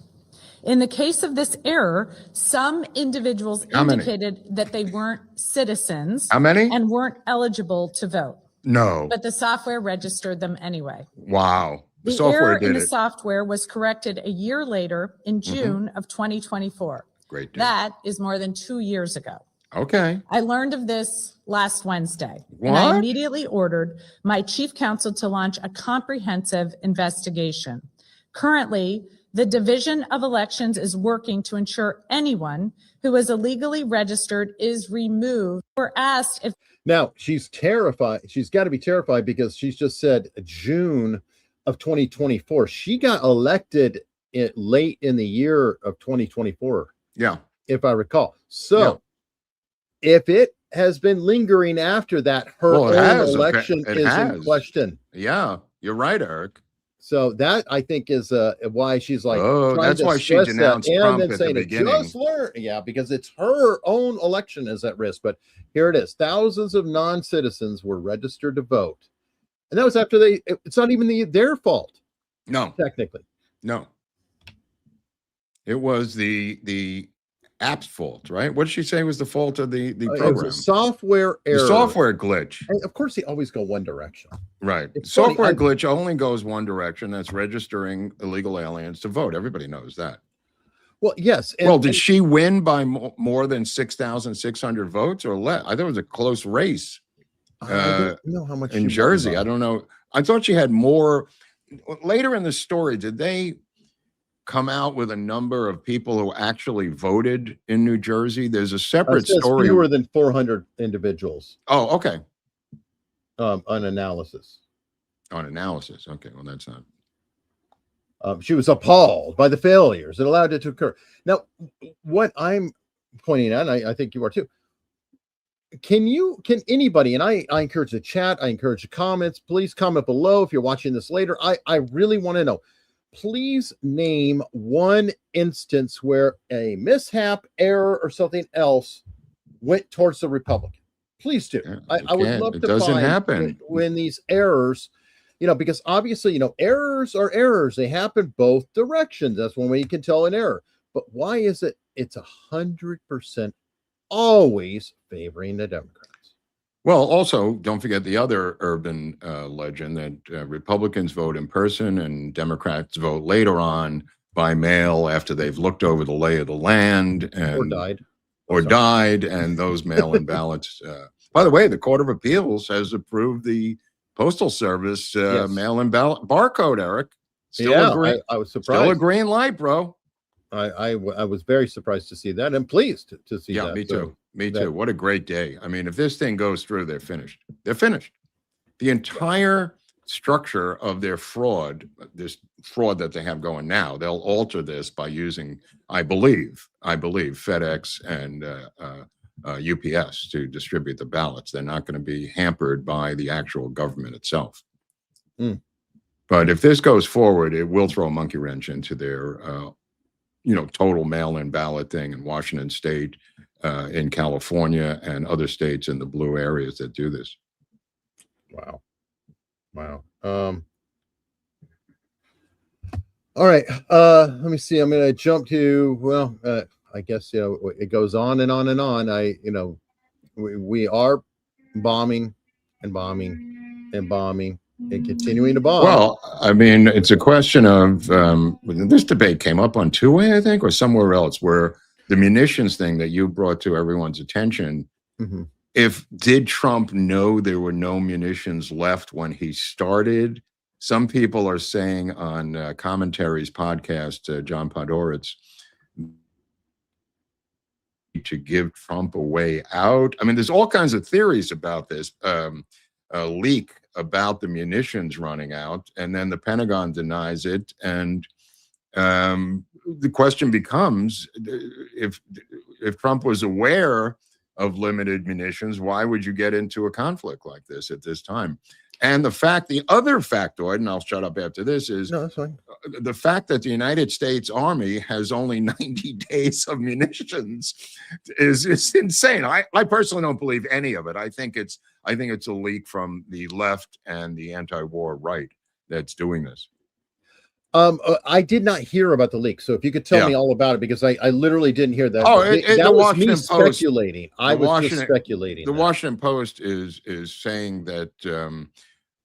In the case of this error, some individuals indicated that they weren't citizens and weren't eligible to vote. No. but the software registered them anyway. Wow. The The software error in did the it. software was corrected a year later in June of 2024. Great day. That is more than 2 years ago. Okay. I learned of this last Wednesday, and I What? immediately ordered my chief counsel to launch a comprehensive investigation. Currently, the Division of Elections is working to ensure anyone who is illegally registered is removed. We're asked if Now she's terrified. She's got to be terrified because she's just said June of 2024. She got elected late in the year of 2024, Yeah. if I recall. So if it has been lingering after that, her Well, it own has. election It is in has. question. Yeah. You're right, Eric. So that I think is why she's like, Oh, trying that's to why she stress that, denounced and Trump then at the saying it beginning. just learn, yeah, because it's her own election is at risk. But here it is: thousands of non-citizens were registered to vote, and that was after it's not even their fault, No. technically. No. It was the app's fault, right? What did she say was the fault of the It was program? a software error. The software glitch. And of course, they always go one direction. Right. It's funny, Software I- glitch only goes one direction. That's registering illegal aliens to vote. Everybody knows that. Well, yes. Well, did she win by more than 6,600 votes or less? I thought it was a close race I don't know how much she in won Jersey. by. I don't know. I thought she had more. Later in the story, did they come out with a number of people who actually voted in New Jersey? There's a It separate says story. fewer than 400 individuals Oh, okay. on analysis. On analysis. Okay. Well, that's not. She was appalled by the failures that allowed it to occur. Now, what I'm pointing out, and I think you are too, can anybody, and I encourage the chat, I encourage the comments, please comment below if you're watching this later. I really want to know, please name one instance where a mishap, error, or something else went towards the Republican. Please do. Yeah, I would can't. love It to doesn't find happen. when these errors, because obviously, errors are errors. They happen both directions. That's one way you can tell an error. But why is it it's 100% always favoring the Democrats? Well, also, don't forget the other urban legend that Republicans vote in person and Democrats vote later on by mail after they've looked over the lay of the land and died, and those mail-in ballots. By the way, the Court of Appeals has approved the Postal Service mail-in ballot barcode, Eric. Still a green, I was surprised. Still a green light, bro. I was very surprised to see that and pleased to see that. Yeah, me So too. Me too. What a great day. I mean, if this thing goes through, they're finished. They're finished. The entire structure of their fraud, this fraud that they have going now, they'll alter this by using, I believe, FedEx and UPS to distribute the ballots. They're not going to be hampered by the actual government itself. But if this goes forward, it will throw a monkey wrench into their, total mail-in ballot thing in Washington State, in California, and other states in the blue areas that do this. Wow. All right. Let me see. I'm going to jump to, I guess, it goes on and on and on. We are bombing and bombing and bombing and continuing to bomb. Well, I mean, it's a question of, this debate came up on two-way, I think, or somewhere else, where the munitions thing that you brought to everyone's attention, did Trump know there were no munitions left when he started? Some people are saying on Commentary's podcast, John Podhoretz, to give Trump a way out. I mean, there's all kinds of theories about this leak about the munitions running out, and then the Pentagon denies it. And the question becomes, if Trump was aware of limited munitions, why would you get into a conflict like this at this time? And the other factoid, and I'll shut up after this, is no, that's fine. The fact that the United States Army has only 90 days of munitions is insane. I personally don't believe any of it. I think it's a leak from the left and the anti-war right that's doing this. I did not hear about the leak, so if you could tell me all about it, because I literally didn't hear that. Oh, that the was Washington me Post- speculating. I the was Washington- just speculating. The Washington Post is saying that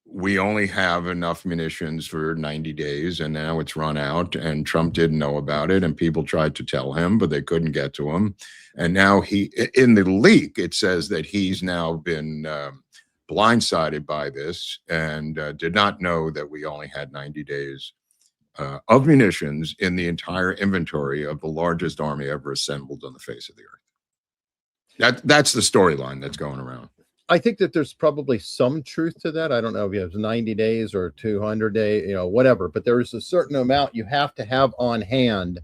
we only have enough munitions for 90 days, and now it's run out, and Trump didn't know about it, and people tried to tell him, but they couldn't get to him. And now in the leak, it says that he's now been blindsided by this and did not know that we only had 90 days of munitions in the entire inventory of the largest army ever assembled on the face of the earth. That's the storyline that's going around. I think that there's probably some truth to that. I don't know if it's 90 days or 200 days, whatever, but there is a certain amount you have to have on hand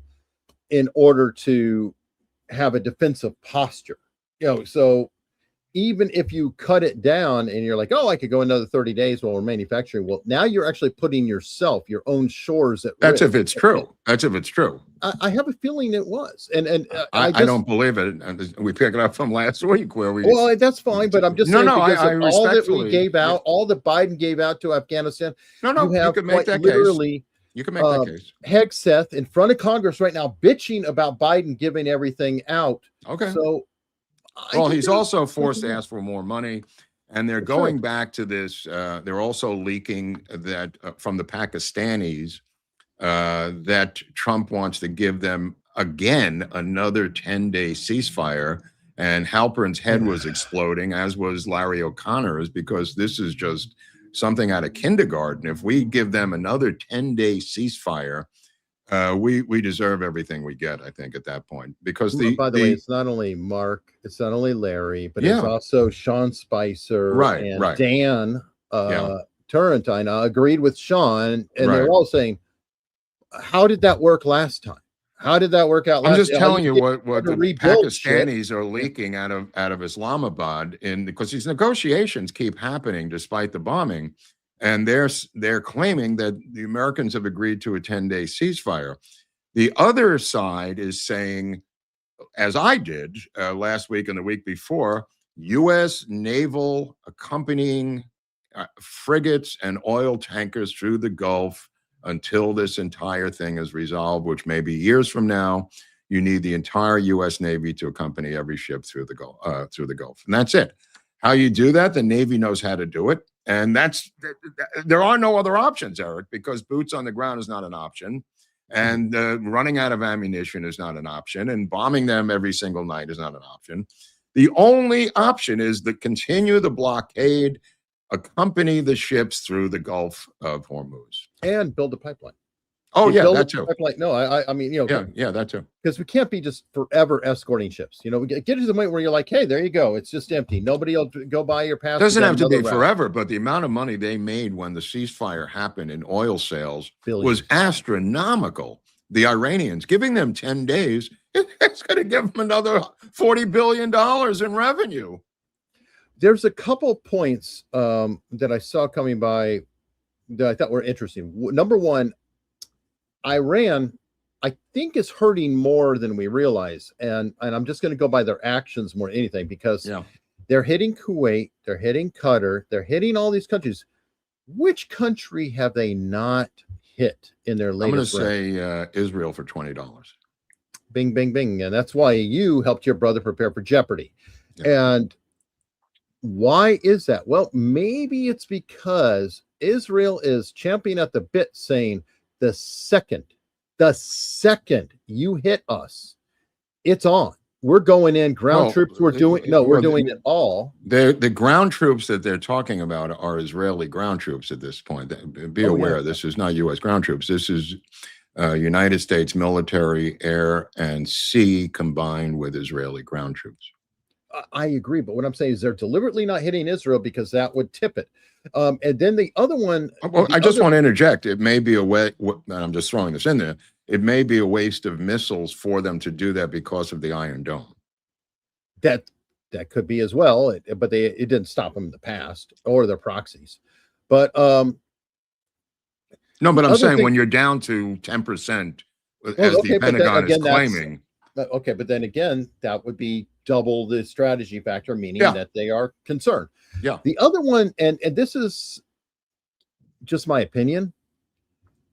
in order to have a defensive posture. So even if you cut it down and you're like, oh, I could go another 30 days while we're manufacturing. Well, now you're actually putting your own shores at That's risk. if it's true. That's if it's true. I have a feeling it was. And I don't believe it. And we pick it up from last week where we. Well, that's fine, but I'm just saying because I of all that we respectfully- gave out, all that Biden gave out to Afghanistan, you have can make quite that literally case. You can make that case. Hegseth in front of Congress right now bitching about Biden giving everything out. Okay. So, Well, he's also forced to ask for more money, and they're going back to this. They're also leaking that from the Pakistanis that Trump wants to give them again another 10-day ceasefire. And Halpern's head was exploding, as was Larry O'Connor's, because this is just something out of kindergarten. If we give them another 10-day ceasefire, we deserve everything we get, I think, at that point. Because by the way, it's not only Mark, it's not only Larry, but it's also Sean Spicer and Dan Turrentine agreed with Sean, and they're all saying, how did that work last time? How did that work out? I'm just telling you what the rebuild Pakistanis are leaking out of Islamabad, because these negotiations keep happening despite the bombing, and they're claiming that the Americans have agreed to a 10-day ceasefire. The other side is saying, as I did last week and the week before, U.S. naval accompanying frigates and oil tankers through the Gulf until this entire thing is resolved, which may be years from now. You need the entire U.S. Navy to accompany every ship through the Gulf, and that's it. How you do that? The Navy knows how to do it, and there are no other options, Eric, because boots on the ground is not an option, and running out of ammunition is not an option, and bombing them every single night is not an option. The only option is to continue the blockade, accompany the ships through the Gulf of Hormuz, and build a pipeline. Oh, yeah, build that a too. pipeline. No, I mean, Yeah, that too. because we can't be just forever escorting ships. We get to the point where you're like, hey, there you go. It's just empty. Nobody will go by your path. Doesn't have to be forever, but the amount of money they made when the ceasefire happened in oil sales was astronomical. The Iranians, giving them 10 days, it's going to give them another $40 billion in revenue. There's a couple points that I saw coming by that I thought were interesting. Number one, Iran, I think, is hurting more than we realize. And I'm just going to go by their actions more than anything, because they're hitting Kuwait, they're hitting Qatar, they're hitting all these countries. Which country have they not hit in their latest? I'm going to say Israel for $20. Bing, bing, bing. And that's why you helped your brother prepare for Jeopardy. Yeah. And why is that? Well, maybe it's because Israel is champing at the bit, saying the second you hit us, it's on. We're going in. Ground troops. We're doing it all. The ground troops that they're talking about are Israeli ground troops at this point. Be aware, this is not U.S. ground troops. This is United States military, air, and sea combined with Israeli ground troops. I agree, but what I'm saying is they're deliberately not hitting Israel because that would tip it. And then the other one. Well, I just want to interject. It may be a way, and I'm just throwing this in there. It may be a waste of missiles for them to do that because of the Iron Dome. That could be as well, but it didn't stop them in the past, or their proxies. But no, but I'm saying when you're down to 10%, as the Pentagon is claiming. Okay, but then again, that would be double the strategy factor, meaning that they are concerned. Yeah. The other one, and this is just my opinion,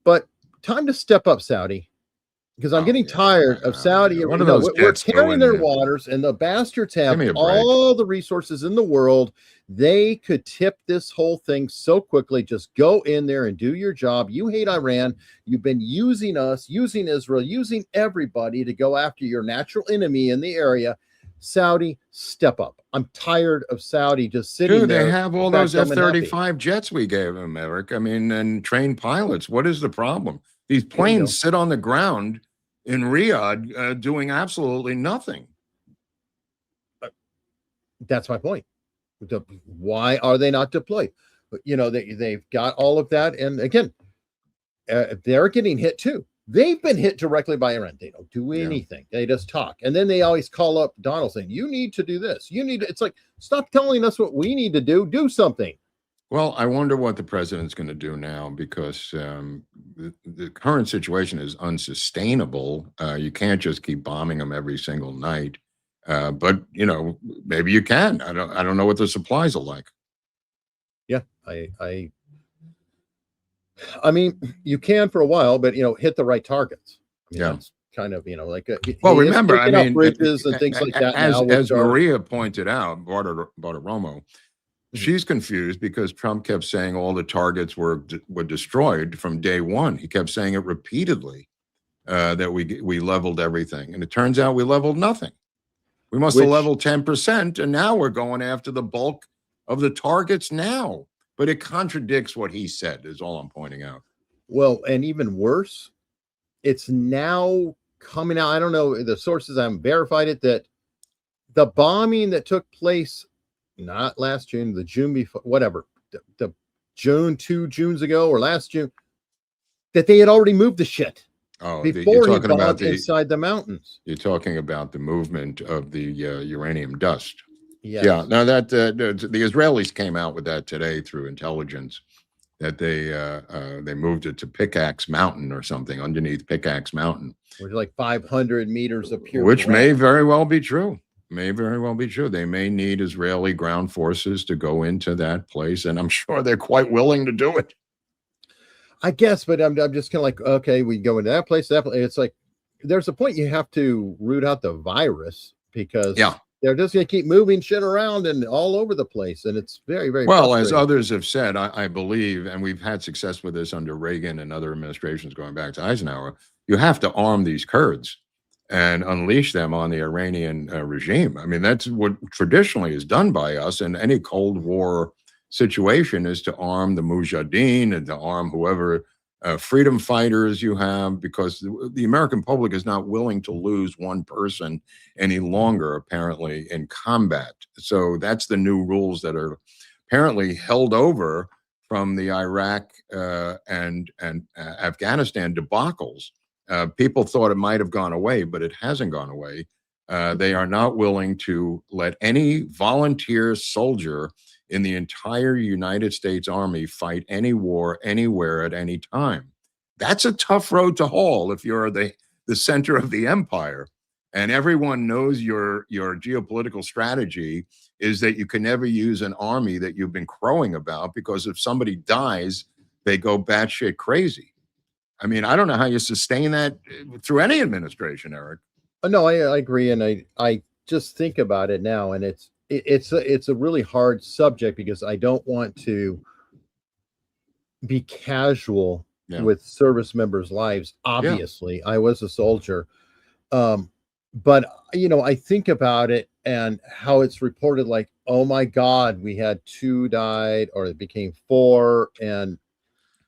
but time to step up, Saudi. Because I'm Oh, getting yeah, tired of Saudi. yeah. You What are know, those we're jets tearing doing their there? waters, and the bastards have me a break. all the resources in the world. They could tip this whole thing so quickly. Just go in there and do your job. You hate Iran. You've been using us, using Israel, using everybody to go after your natural enemy in the area. Saudi, step up. I'm tired of Saudi just sitting Dude, there. they have all fat, those dumb, and happy. F-35 jets we gave them, Eric. I mean, and trained pilots. What is the problem? These There you go. planes sit on the ground in Riyadh doing absolutely nothing. That's my point. Why are they not deployed? But, you know, they've got all of that. And again, they're getting hit too. They've been hit directly by Iran. They don't do anything. They just talk. And then they always call up Donald saying, you need to do this. You need to, it's like, stop telling us what we need to do. Do something. Well, I wonder what the president's going to do now, because the current situation is unsustainable. You can't just keep bombing them every single night. But you know, maybe you can. I don't know what the supplies are like. Yeah, I mean, you can for a while, but you know, hit the right targets. I mean, Yeah. that's kind of, you know, like Well, he is remember, I taking out mean, bridges and things like that. as now, which are- Maria pointed out, Bartiromo, she's confused because Trump kept saying all the targets were destroyed from day one. He kept saying it repeatedly, that we leveled everything, and it turns out we leveled nothing. We must have leveled 10%, and now we're going after the bulk of the targets now. But it contradicts what he said, is all I'm pointing out. Well, and even worse, it's now coming out. I don't know, the sources haven't verified it, that the bombing that took place, not last June, the June before, whatever, the June, 2 Junes ago or last June, that they had already moved the shit. Oh, before you're he talking about bombed inside the mountains. You're talking about the movement of the uranium dust. Yes. Yeah, no, that the Israelis came out with that today through intelligence, that they moved it to Pickaxe Mountain or something, underneath Pickaxe Mountain, Which is like 500 meters of pure which rock. may very well be true. May very well be true. They may need Israeli ground forces to go into that place, and I'm sure they're quite willing to do it. I guess, but I'm just kind of like, okay, we go into that place, that place. It's like, there's a point you have to root out the virus, because they're just going to keep moving shit around and all over the place. And it's very, very well, as frustrating. others have said, I believe, and we've had success with this under Reagan and other administrations going back to Eisenhower, you have to arm these Kurds and unleash them on the Iranian regime. I mean, that's what traditionally is done by us in any Cold War situation, is to arm the Mujahideen and to arm whoever freedom fighters you have, because the American public is not willing to lose one person any longer, apparently, in combat. So that's the new rules that are apparently held over from the Iraq and Afghanistan debacles. People thought it might have gone away, but it hasn't gone away. They are not willing to let any volunteer soldier in the entire United States Army fight any war anywhere at any time. That's a tough road to haul if you're the center of the empire. And everyone knows your geopolitical strategy is that you can never use an army that you've been crowing about, because if somebody dies, they go batshit crazy. I mean, I don't know how you sustain that through any administration, Eric. No, I agree. And I just think about it now, and it's a really hard subject, because I don't want to be casual with service members' lives. Obviously, I was a soldier. But, you know, I think about it and how it's reported, like, oh my God, we had 2 died, or it became 4, and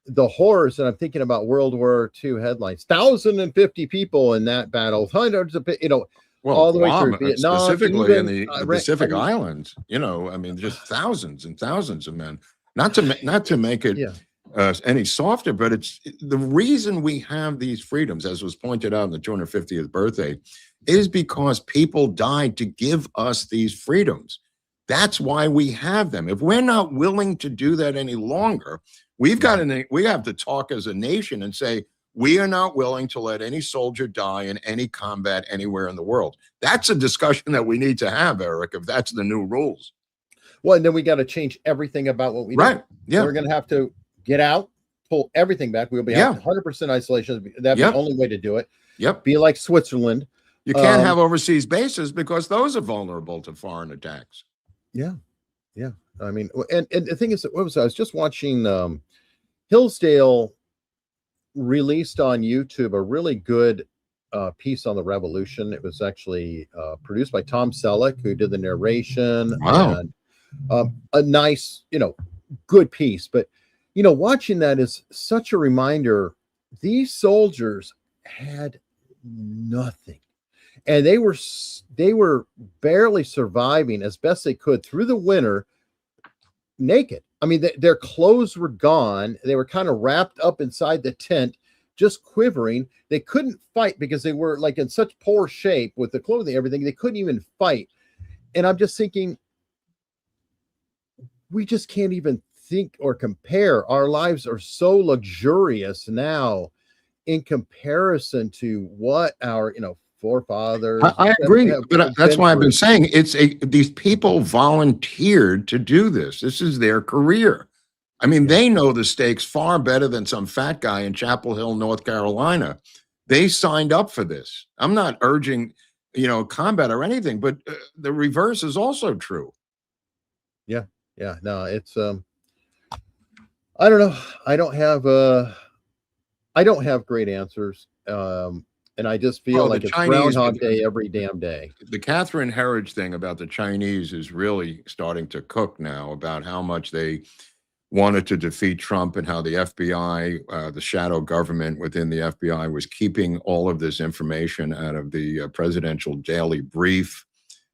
the horrors. And I'm thinking about World War II headlines, 1,050 people in that battle, hundreds of, you know, well, all the way Guam, through Vietnam, specifically in even the Pacific Islands, you know, I mean, just thousands and thousands of men. Not to make it any softer, but it's the reason we have these freedoms, as was pointed out on the 250th birthday, is because people died to give us these freedoms. That's why we have them. If we're not willing to do that any longer, we have to talk as a nation and say, we are not willing to let any soldier die in any combat anywhere in the world. That's a discussion that we need to have, Eric, if that's the new rules. Well, and then we got to change everything about what we do. Right. Yeah. We're going to have to get out, pull everything back. We'll be Yeah. 100% isolation. That'd be Yep. the only way to do it. Yep. Be like Switzerland. You can't have overseas bases because those are vulnerable to foreign attacks. Yeah. Yeah. I mean, and the thing is, I was just watching Hillsdale released on YouTube a really good piece on the revolution. It was actually produced by Tom Selleck, who did the narration. Wow. And a nice, good piece. But, watching that is such a reminder. These soldiers had nothing. And they were barely surviving as best they could through the winter naked. I mean, their clothes were gone. They were kind of wrapped up inside the tent, just quivering. They couldn't fight because they were like in such poor shape with the clothing, everything. They couldn't even fight. And I'm just thinking, we just can't even think or compare. Our lives are so luxurious now in comparison to what our, forefathers. I agree, but that's why I've been saying. saying these people volunteered to do this. This is their career. I mean, they know the stakes far better than some fat guy in Chapel Hill, North Carolina. They signed up for this. I'm not urging, combat or anything, but the reverse is also true. Yeah. Yeah. No, it's, I don't know. I don't have great answers. And I just feel like it's Groundhog Day every damn day. The Catherine Herridge thing about the Chinese is really starting to cook now, about how much they wanted to defeat Trump and how the FBI, the shadow government within the FBI, was keeping all of this information out of the presidential daily brief,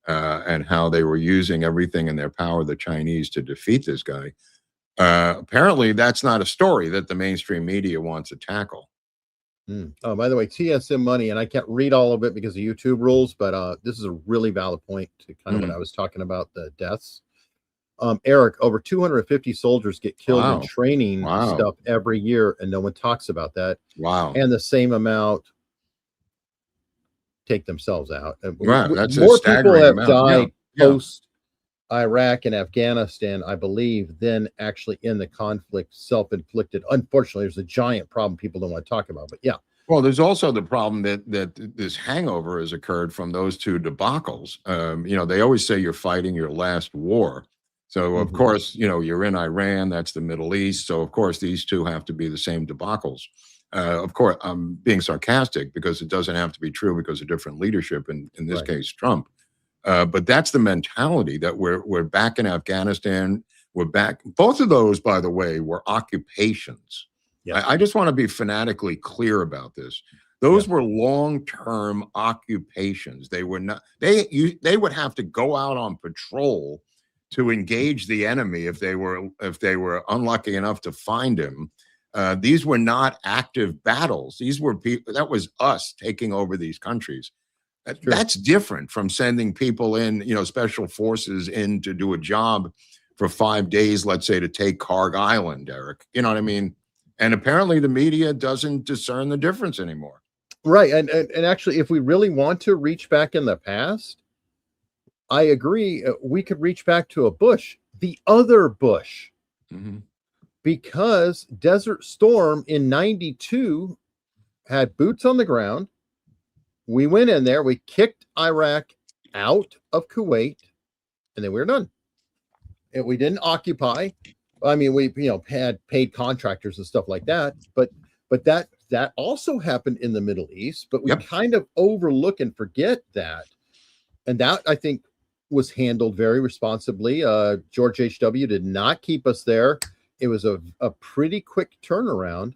and how they were using everything in their power, the Chinese, to defeat this guy. Apparently, that's not a story that the mainstream media wants to tackle. Oh, by the way, TSM money, and I can't read all of it because of YouTube rules, but this is a really valid point to kind of what I was talking about, the deaths. Eric, over 250 soldiers get killed in training stuff every year, and no one talks about that. Wow. And the same amount take themselves out. Right. That's more a people have amount. died Yeah. post Iraq and Afghanistan, I believe, than actually in the conflict, self-inflicted. Unfortunately, there's a giant problem people don't want to talk about, but yeah. Well, there's also the problem that this hangover has occurred from those two debacles. They always say you're fighting your last war. So, of course, you're in Iran, that's the Middle East. So, of course, these two have to be the same debacles. Of course, I'm being sarcastic because it doesn't have to be true because of different leadership, in this case, Trump. But that's the mentality that we're back in Afghanistan. We're back. Both of those, by the way, were occupations. Yeah. I just want to be fanatically clear about this. Those were long-term occupations. They were not. They would have to go out on patrol to engage the enemy if they were unlucky enough to find him. These were not active battles. These were people. That was us taking over these countries. That's different from sending people in, special forces in to do a job for 5 days, let's say, to take Karg Island, Eric. You know what I mean? And apparently the media doesn't discern the difference anymore. Right. And actually, if we really want to reach back in the past, I agree. We could reach back to a Bush, the other Bush, because Desert Storm in 92 had boots on the ground. We went in there, we kicked Iraq out of Kuwait, and then we were done. And we didn't occupy. I mean, we had paid contractors and stuff like that, but that also happened in the Middle East, but we kind of overlook and forget that. And that, I think, was handled very responsibly. George H.W. did not keep us there. It was a pretty quick turnaround.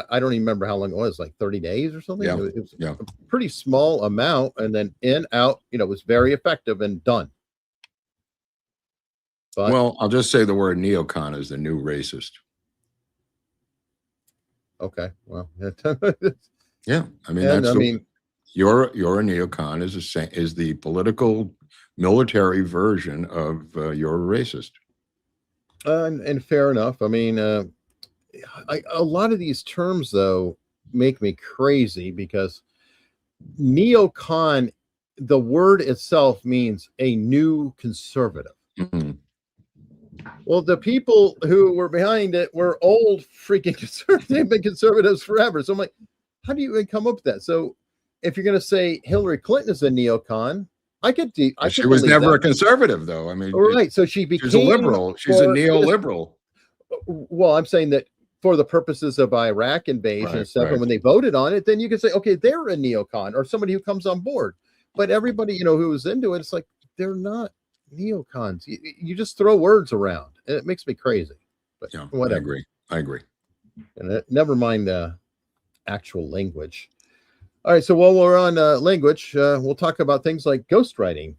I don't even remember how long it was, like 30 days or something. Yeah. It was a pretty small amount, and then in, out, it was very effective and done. But, well, I'll just say the word neocon is the new racist. Okay. Well, yeah. I mean, you're a neocon is the political military version of you're a racist. And fair enough. I mean, a lot of these terms, though, make me crazy because neocon, the word itself means a new conservative. Well, the people who were behind it were old freaking conservatives. They've been conservatives forever. So I'm like, how do you even come up with that? So if you're going to say Hillary Clinton is a neocon, She was never a conservative, though. I mean, right. So she became she's a liberal. She's a neoliberal. Well, I'm saying that for the purposes of Iraq invasion and stuff, and when they voted on it, then you can say, okay, they're a neocon or somebody who comes on board. But everybody, who was into it, it's like, they're not neocons. You just throw words around. It makes me crazy. But Yeah, whatever. I agree. And never mind the actual language. All right, so while we're on language, we'll talk about things like ghostwriting.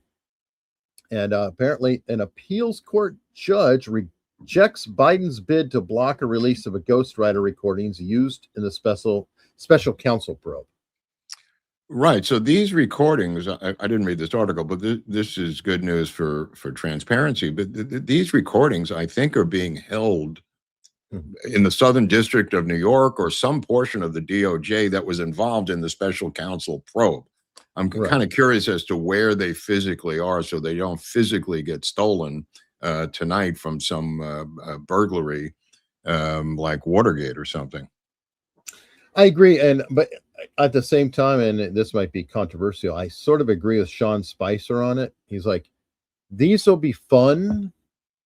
And apparently an appeals court judge rejects Biden's bid to block a release of a ghostwriter recordings used in the special counsel probe. Right. So these recordings, I didn't read this article, but this is good news for transparency. But these recordings, I think, are being held in the Southern District of New York or some portion of the DOJ that was involved in the special counsel probe. I'm kind of curious as to where they physically are so they don't physically get stolen tonight from some burglary like Watergate or something. I agree. But at the same time, and this might be controversial, I sort of agree with Sean Spicer on it. He's like, these will be fun.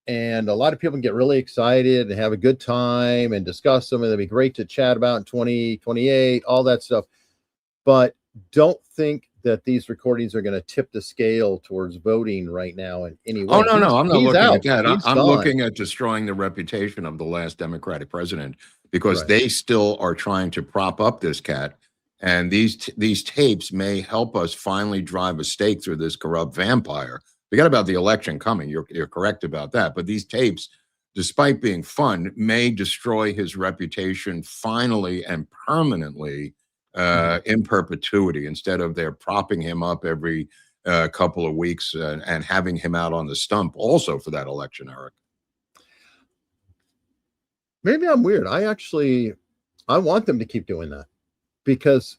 And a lot of people can get really excited and have a good time and discuss them. And they'll be great to chat about in 2028, all that stuff. But don't think that these recordings are going to tip the scale towards voting right now in any way. Oh, no, I'm not looking at that. I'm gone. looking at destroying the reputation of the last Democratic president because they still are trying to prop up this cat. And these tapes may help us finally drive a stake through this corrupt vampire. Forget about the election coming. You're correct about that. But these tapes, despite being fun, may destroy his reputation finally and permanently in perpetuity instead of they're propping him up every couple of weeks and having him out on the stump also for that election, Eric. Maybe I'm weird. I want them to keep doing that because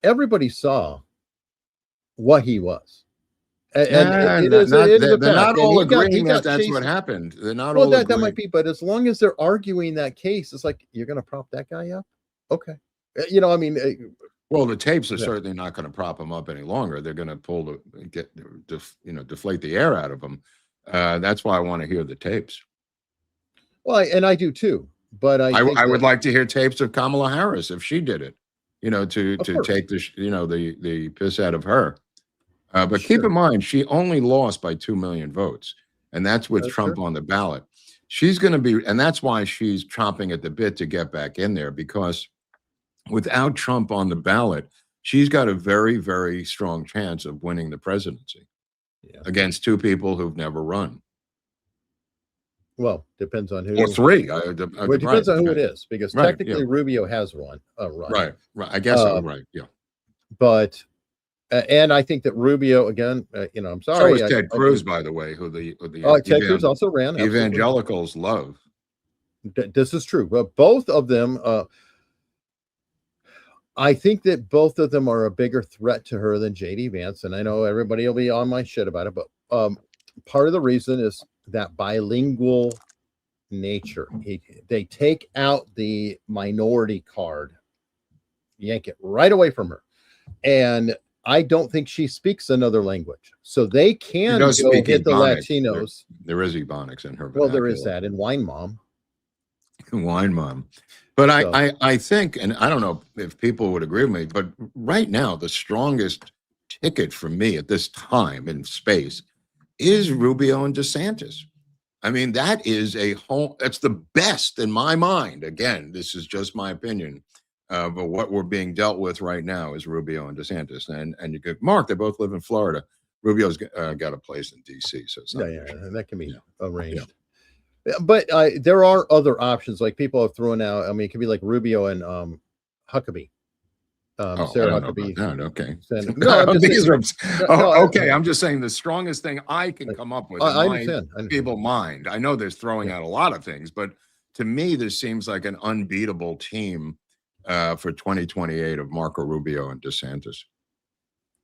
everybody saw what he was. And they're not all agreeing that that's what happened. They're not all agreeing. That might be, but as long as they're arguing that case, it's like, you're going to prop that guy up? Okay. Well, the tapes are certainly not going to prop him up any longer. They're going to deflate the air out of him. That's why I want to hear the tapes. Well, and I do too. But I would like to hear tapes of Kamala Harris if she did it. To take the piss out of her. But keep in mind, she only lost by 2 million votes, and that's with Trump on the ballot. She's going to be, and that's why she's chomping at the bit to get back in there, because without Trump on the ballot, she's got a very, very strong chance of winning the presidency against two people who've never run. Well, depends on who. Or three. It depends on who it is, because technically Rubio has run. Right. I guess so. Right. Yeah. But. And I think that Rubio, again, I'm sorry. So is Ted Cruz, by the way, who the Ted Cruz also ran. Evangelicals love. This is true. But both of them, I think that both of them are a bigger threat to her than J.D. Vance. And I know everybody will be on my shit about it, but part of the reason is that bilingual nature. They take out the minority card, yank it right away from her. And I don't think she speaks another language. So they can go get the Latinos. There is Ebonics in her. Well, there is that in Wine Mom. Wine Mom. But I think, and I don't know if people would agree with me, but right now, the strongest ticket for me at this time in space is Rubio and DeSantis. I mean, that is that's the best in my mind. Again, this is just my opinion. But what we're being dealt with right now is Rubio and DeSantis. And you could, Mark, they both live in Florida. Rubio's got a place in D.C. So it's not that can be arranged. Yeah. But there are other options. Like people have thrown out, it could be like Rubio and Huckabee. Sarah Huckabee. Okay. I'm just saying the strongest thing I can come up with. I understand. People mind. I know there's throwing out a lot of things, but to me, this seems like an unbeatable team for 2028 of Marco Rubio and DeSantis.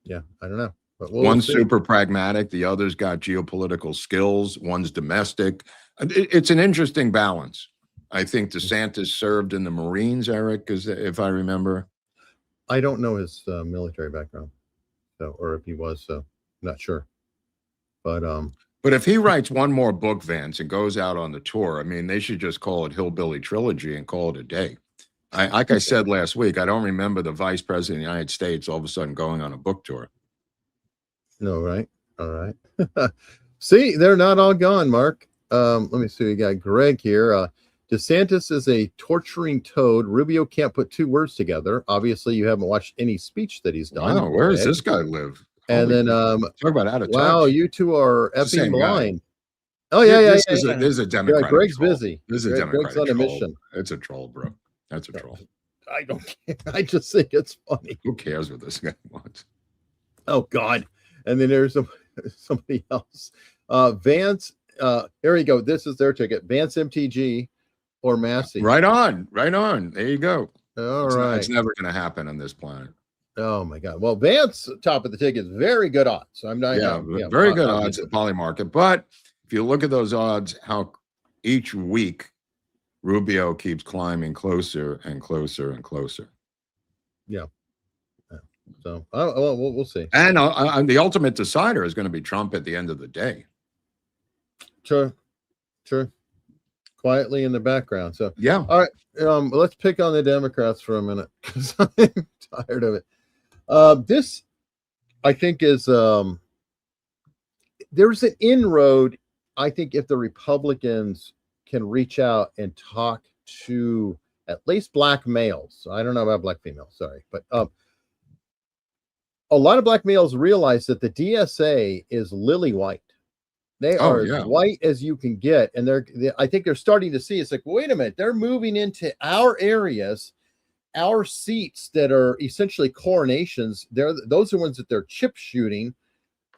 Yeah, I don't know. But one's super pragmatic. The other's got geopolitical skills. One's domestic. It's an interesting balance. I think DeSantis served in the Marines, Eric, if I remember. I don't know his military background, so, or if he was, so not sure. But if he writes one more book, Vance, and goes out on the tour, I mean, they should just call it Hillbilly Trilogy and call it a day. Like I said last week, I don't remember the Vice President of the United States all of a sudden going on a book tour. no, right? All right. See, they're not all gone, Mark. Let me see. We got Greg here. DeSantis is a torturing toad. Rubio can't put two words together. Obviously, you haven't watched any speech that he's done. Wow, where does this guy live? And then, talk about out of touch. wow, you two are It's the effing same guy. blind. Oh yeah, yeah, This yeah. is yeah. a, this is a Democratic Greg's troll. busy. This is a Greg's Democratic on a troll. mission. It's a troll, bro. That's a troll. I don't care. I just think it's funny. Who cares what this guy wants? Oh God. And then there's somebody else. Vance. Here you go. This is their ticket. Vance MTG or Massey. Right on. Right on. There you go. All It's right. It's never going to happen on this planet. Oh my God. Well, Vance, top of the ticket, is very good odds. I'm not. Very good odds at Poly Market. But if you look at those odds, how each week Rubio keeps climbing closer and closer and closer. Yeah. So well, we'll see. And the ultimate decider is going to be Trump at the end of the day. Sure. Quietly in the background. So Yeah. all right. Let's pick on the Democrats for a minute because I'm tired of it. This, I think, is there's an inroad. I think if the Republicans can reach out and talk to at least black males. I don't know about black females, sorry, but a lot of black males realize that the DSA is lily white. They are as white as you can get, and I think they're starting to see. It's like, wait a minute, they're moving into our areas, our seats that are essentially coronations. Those are ones that they're chip shooting,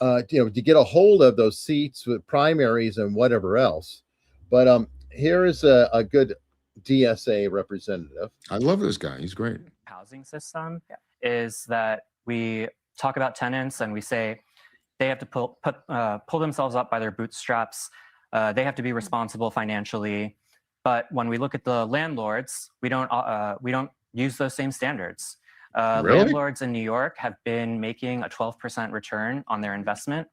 to get a hold of those seats with primaries and whatever else. But here is a good DSA representative. I love this guy. He's great. Housing system is that we talk about tenants and we say they have to pull themselves up by their bootstraps. They have to be responsible financially. But when we look at the landlords, we don't use those same standards. Really? Landlords in New York have been making a 12% return on their investment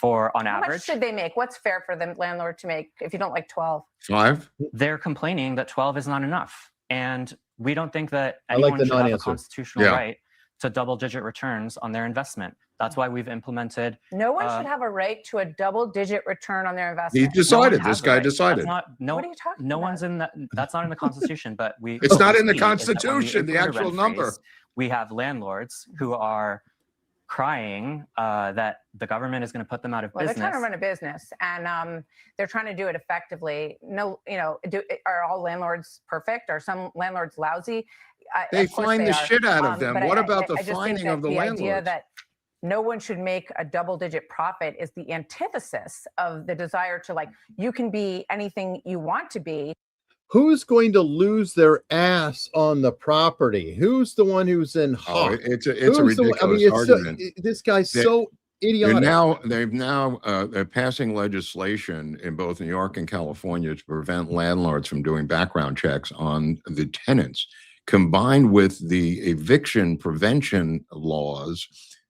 on How average. much should they make? What's fair for the landlord to make if you don't like 12? 5. They're complaining that 12 is not enough. And we don't think that I like anyone the should have a non-answer. constitutional right to double-digit returns on their investment. That's why we've implemented. No one should have a right to a double-digit return on their He investment. decided. No one This has the guy right. decided. That's not, no, What are you talking no about? one's in that. That's not in the Constitution, but we. It's not what in the we see is that when we Constitution, the implement a actual rent number. freeze, we have landlords who are crying that the government is going to put them out of Well, they're business. trying to run a business, and they're trying to do it effectively. No, are all landlords perfect? Are some landlords lousy? They Of course fine they the are. shit out of them. But What I about the just think fining that of the idea landlords? that no one should make a double-digit profit is the antithesis of the desire to, like, you can be anything you want to be. Who's going to lose their ass on the property? Who's the one who's in Oh, hawk? it's a Who's ridiculous argument. This guy's They- so idiotic. They're passing legislation in both New York and California to prevent landlords from doing background checks on the tenants. Combined with the eviction prevention laws,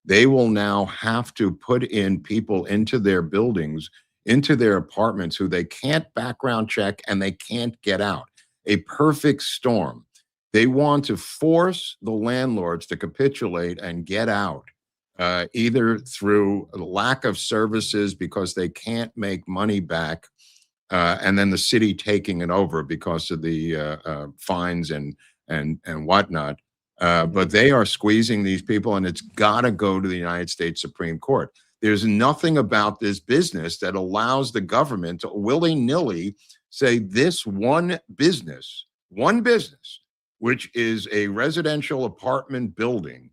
they will now have to put in people into their buildings, into their apartments who they can't background check and they can't get out. A perfect storm. They want to force the landlords to capitulate and get out, either through lack of services because they can't make money back, and then the city taking it over because of the fines and whatnot. But they are squeezing these people, and it's got to go to the United States Supreme Court. There's nothing about this business that allows the government to willy-nilly say this one business, which is a residential apartment building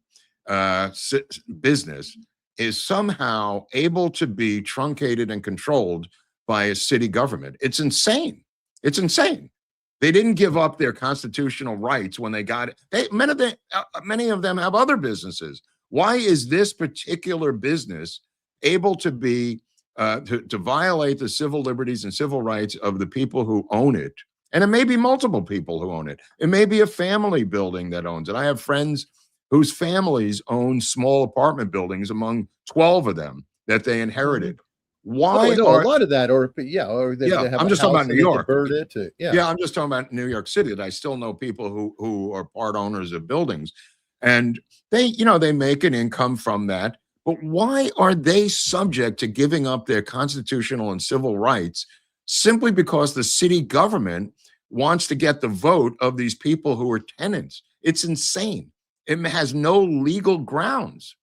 business, is somehow able to be truncated and controlled by a city government. It's insane. It's insane. They didn't give up their constitutional rights when they got it. Many of them have other businesses. Why is this particular business able to be to violate the civil liberties and civil rights of the people who own it. And it may be multiple people who own it. It may be a family building that owns it. I have friends whose families own small apartment buildings, among 12 of them that they inherited. Why? A lot of that, or they have I'm a just talking house about and New they York. convert it to, I'm just talking about New York City. That I still know people who are part owners of buildings, and they make an income from that. But why are they subject to giving up their constitutional and civil rights simply because the city government wants to get the vote of these people who are tenants? It's insane. It has no legal grounds.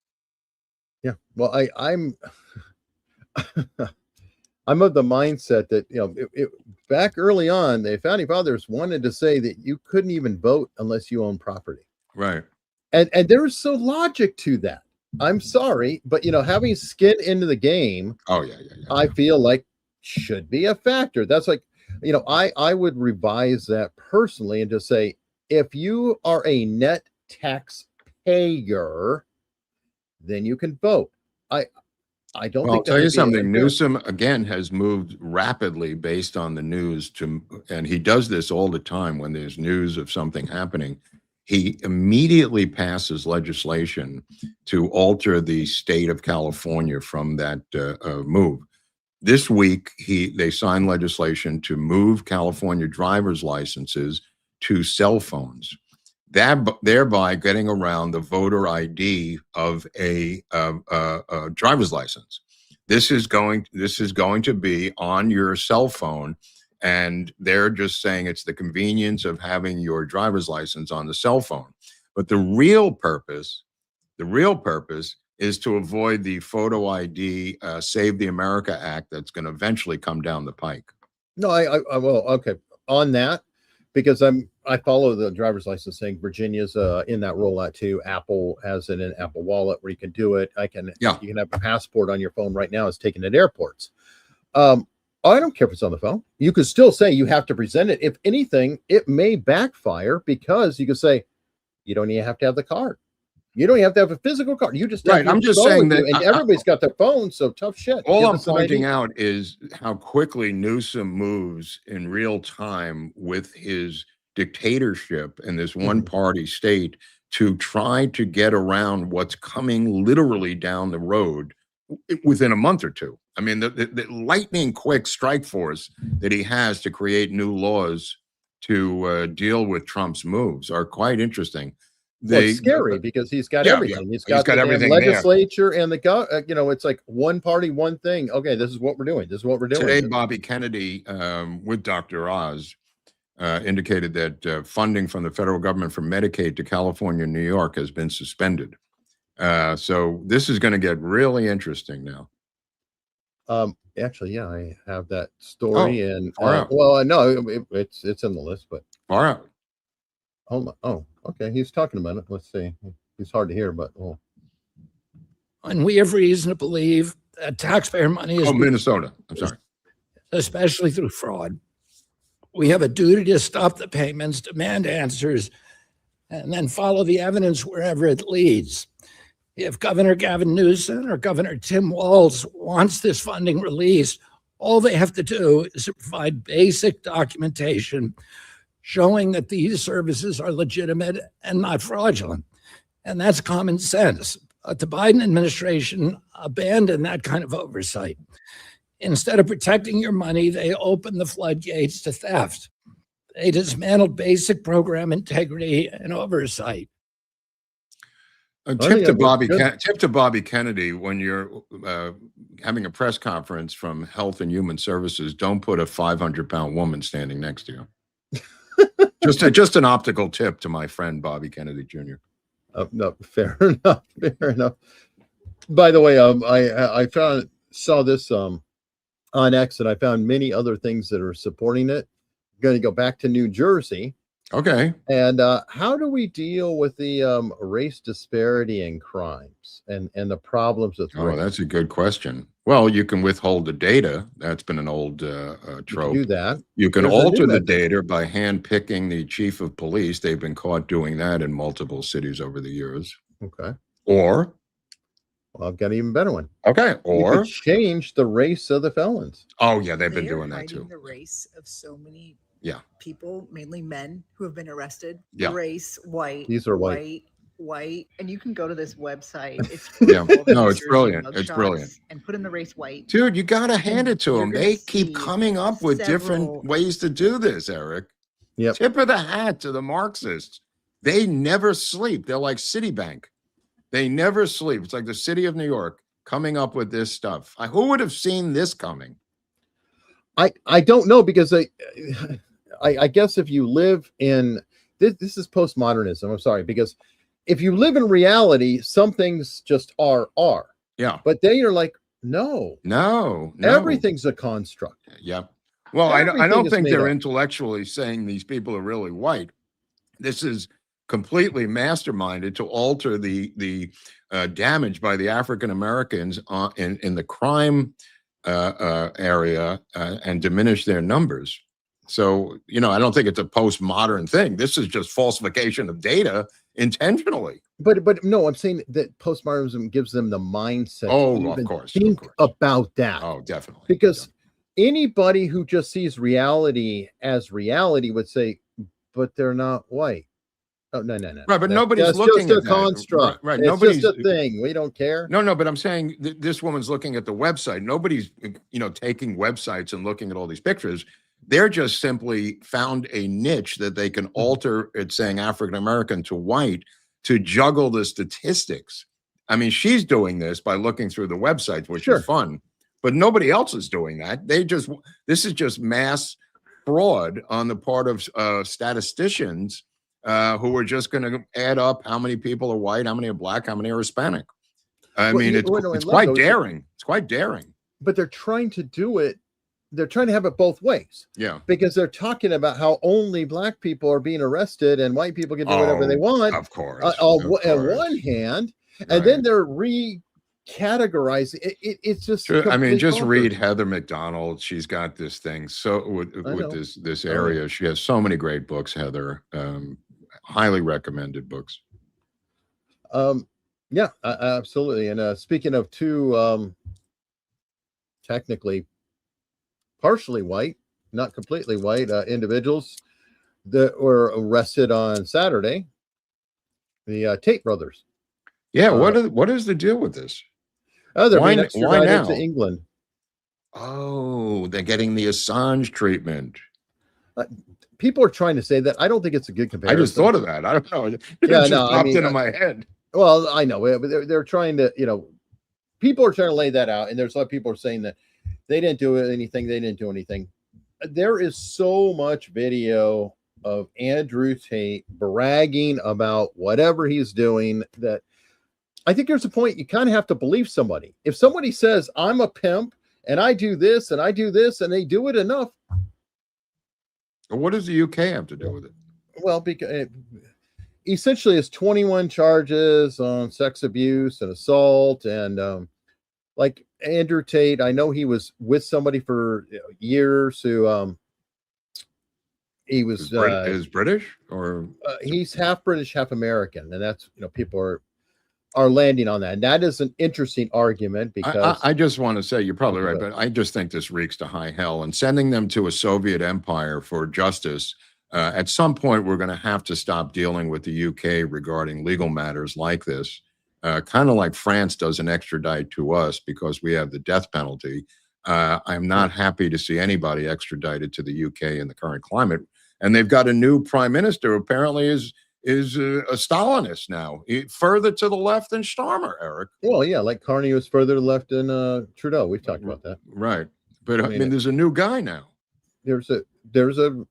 Yeah. Well, I'm I'm of the mindset that, back early on, the founding fathers wanted to say that you couldn't even vote unless you own property. Right. And there's so logic to that. I'm sorry, but having skin into the game, I feel like should be a factor. That's like, I would revise that personally and just say, if you are a net taxpayer, then you can vote. I don't think I'll tell you something. Newsom again has moved rapidly based on the news and he does this all the time when there's news of something happening. He immediately passes legislation to alter the state of California from that move. This week, they signed legislation to move California driver's licenses to cell phones, thereby getting around the voter ID of a driver's license. This is going to be on your cell phone. And they're just saying it's the convenience of having your driver's license on the cell phone. But the real purpose is to avoid the photo ID Save the America Act that's going to eventually come down the pike. No, I will. Okay. On that, because I follow the driver's license thing. Virginia's in that rollout too. Apple has it in Apple Wallet where you can do it. You can have a passport on your phone right now. It's taken at airports. I don't care if it's on the phone. You could still say you have to present it. If anything, it may backfire because you could say you don't even have to have the card. You don't even have to have a physical card. You just right. I'm just saying that, and everybody's got their phone. So tough shit. All I'm pointing out is how quickly Newsom moves in real time with his dictatorship in this one-party state to try to get around what's coming literally down the road within a month or two. I mean, the lightning quick strike force that he has to create new laws to deal with Trump's moves are quite interesting. It's scary because he's got everything. He's got everything. Legislature and it's like one party, one thing. Okay, this is what we're doing. This is what we're doing. Today, Bobby Kennedy with Dr. Oz indicated that funding from the federal government for Medicaid to California and New York has been suspended. So this is going to get really interesting now. Actually, I have that story, and no, it's in the list, but far out. Hold on. Oh, okay. He's talking about it. Let's see. He's hard to hear, but and we have reason to believe that taxpayer money is Minnesota. I'm sorry, especially through fraud. We have a duty to stop the payments, demand answers, and then follow the evidence wherever it leads. If Governor Gavin Newsom or Governor Tim Walz wants this funding released, all they have to do is to provide basic documentation showing that these services are legitimate and not fraudulent. And that's common sense. But the Biden administration abandoned that kind of oversight. Instead of protecting your money, they opened the floodgates to theft. They dismantled basic program integrity and oversight. Tip to Bobby Kennedy when you're having a press conference from Health and Human Services. Don't put a 500-pound woman standing next to you. just an optical tip to my friend Bobby Kennedy Jr. No, fair enough. Fair enough. By the way, I saw this on X, and I found many other things that are supporting it. I'm going to go back to New Jersey. Okay. And how do we deal with the race disparity in crimes and the problems with race? Oh, that's a good question. Well, you can withhold the data. That's been an old trope. You can do that. You can alter the data by hand-picking the chief of police. They've been caught doing that in multiple cities over the years. Okay. Or Well, I've got an even better one. Okay. You Or, could change the race of the felons. oh yeah, they've been They are doing that hiding too. the race of so many Yeah. people, mainly men, who have been arrested. Yeah. Race, white. These are white. White. And you can go to this website. It's Yeah. full of No, it's pictures and brilliant. It's mugshots, brilliant. And put in the race white. Dude, you got to hand it to you're them. gonna They keep see coming up with different several- ways to do this, Eric. Yep. Tip of the hat to the Marxists. They never sleep. They're like Citibank. They never sleep. It's like the city of New York coming up with this stuff. Who would have seen this coming? I don't know, because I guess if you live in this is postmodernism. I'm sorry, because if you live in reality, some things just are. Yeah. But then you're like, no, No. everything's a construct. Yep. Well, I Everything don't is think made they're up. intellectually saying these people are really white. This is completely masterminded to alter the damage by the African Americans in the crime area and diminish their numbers. So, I don't think it's a postmodern thing. This is just falsification of data intentionally. But no, I'm saying that postmodernism gives them the mindset Oh, to of even course, think about that. Oh, definitely. Because anybody who just sees reality as reality would say, but they're not white. Oh, no. Right, but nobody's That's looking just at a that. construct. Right, It's nobody's just a thing. We don't care. No, but I'm saying this woman's looking at the website. Nobody's, taking websites and looking at all these pictures. They're just simply found a niche that they can alter it saying African American to white to juggle the statistics. I mean, she's doing this by looking through the websites, which is fun, but nobody else is doing that. This is just mass fraud on the part of statisticians who are just going to add up how many people are white, how many are black, how many are Hispanic. I mean, it's quite daring. It's quite daring. But they're trying to do it. They're trying to have it both ways. Yeah. Because they're talking about how only black people are being arrested and white people can do whatever they want. Of course. On one hand, and then they're recategorizing. It's just. I mean, just bonkers. read Heather McDonald. She's got this thing. So with this area, she has so many great books, Heather. Highly recommended books. Yeah, absolutely. And speaking of two technically partially white, not completely white individuals that were arrested on Saturday, the Tate brothers. Yeah, what is the deal with this? They're why being extradited now? to England. Oh, they're getting the Assange treatment. People are trying to say that. I don't think it's a good comparison. I just thought of that. I don't know. It Yeah, just popped into my head. Well, I know, but they're trying to, people are trying to lay that out, and there's a lot of people are saying that they didn't do anything. They didn't do anything. There is so much video of Andrew Tate bragging about whatever he's doing that I think there's a point you kind of have to believe somebody. If somebody says, I'm a pimp and I do this and I do this, and they do it enough. What does the UK have to do with it? Well, because essentially it's 21 charges on sex abuse and assault. And like Andrew Tate, I know he was with somebody for years who he was is British, or he's half British, half American. And that's, people are landing on that. And that is an interesting argument because I just want to say you're probably right, but I just think this reeks to high hell, and sending them to a Soviet empire for justice. At some point, we're going to have to stop dealing with the UK regarding legal matters like this, kind of like France doesn't extradite to us because we have the death penalty. I'm not happy to see anybody extradited to the UK in the current climate. And they've got a new prime minister who apparently is a Stalinist now, further to the left than Starmer, Eric. Well, yeah, like Carney was further left than Trudeau. We've talked about that. Right. But I mean there's a new guy now. There's a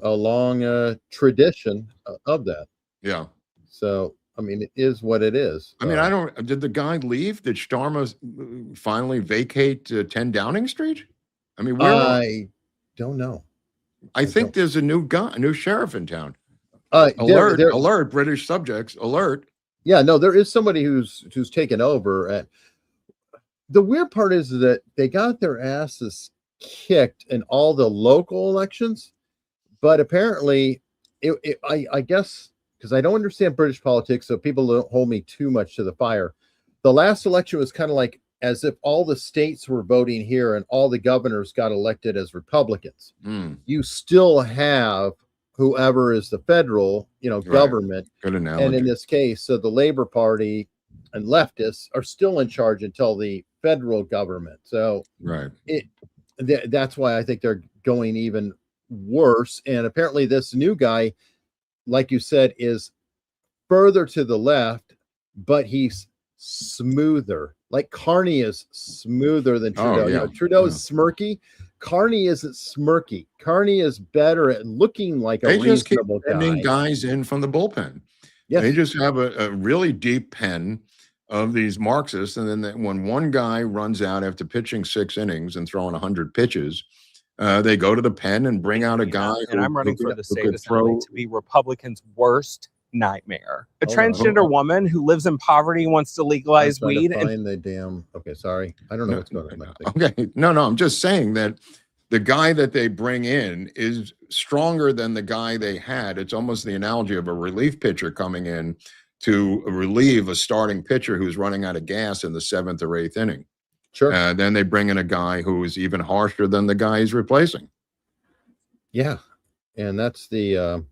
long tradition of that. Yeah. So, I mean, it is what it is. I mean, did the guy leave? Did Starmer finally vacate 10 Downing Street? I mean, I don't know. I think there's a new guy, a new sheriff in town. Alert, alert, British subjects, alert. Yeah, no, there is somebody who's taken over. And the weird part is that they got their asses kicked in all the local elections, but apparently I guess, because I don't understand British politics, so people don't hold me too much to the fire. the last election was kind of like as if all the states were voting here and all the governors got elected as Republicans. You still have whoever is the federal, government. Good And analogy. in this case, so the Labor Party and leftists are still in charge until the federal government. So Right. that's why I think they're going even worse. And apparently this new guy, like you said, is further to the left, but he's smoother. Like Carney is smoother than Trudeau. yeah. Trudeau is smirky. Carney isn't smirky. Carney is better at looking like They a just keep reasonable sending guy. guys in from the bullpen. Yes. They just have a really deep pen of these Marxists. And then when one guy runs out after pitching 6 innings and throwing 100 pitches, they go to the pen and bring out a guy. And I'm running for the state assembly throw. to be Republicans' worst nightmare. A Hold on. transgender woman who lives in poverty wants to legalize I'm trying to weed. And find the damn. Okay, sorry. I don't know what's going on. Okay. No, I'm just saying that the guy that they bring in is stronger than the guy they had. It's almost the analogy of a relief pitcher coming in to relieve a starting pitcher who's running out of gas in the 7th or 8th inning. Sure. Then they bring in a guy who is even harsher than the guy he's replacing. Yeah, and that's the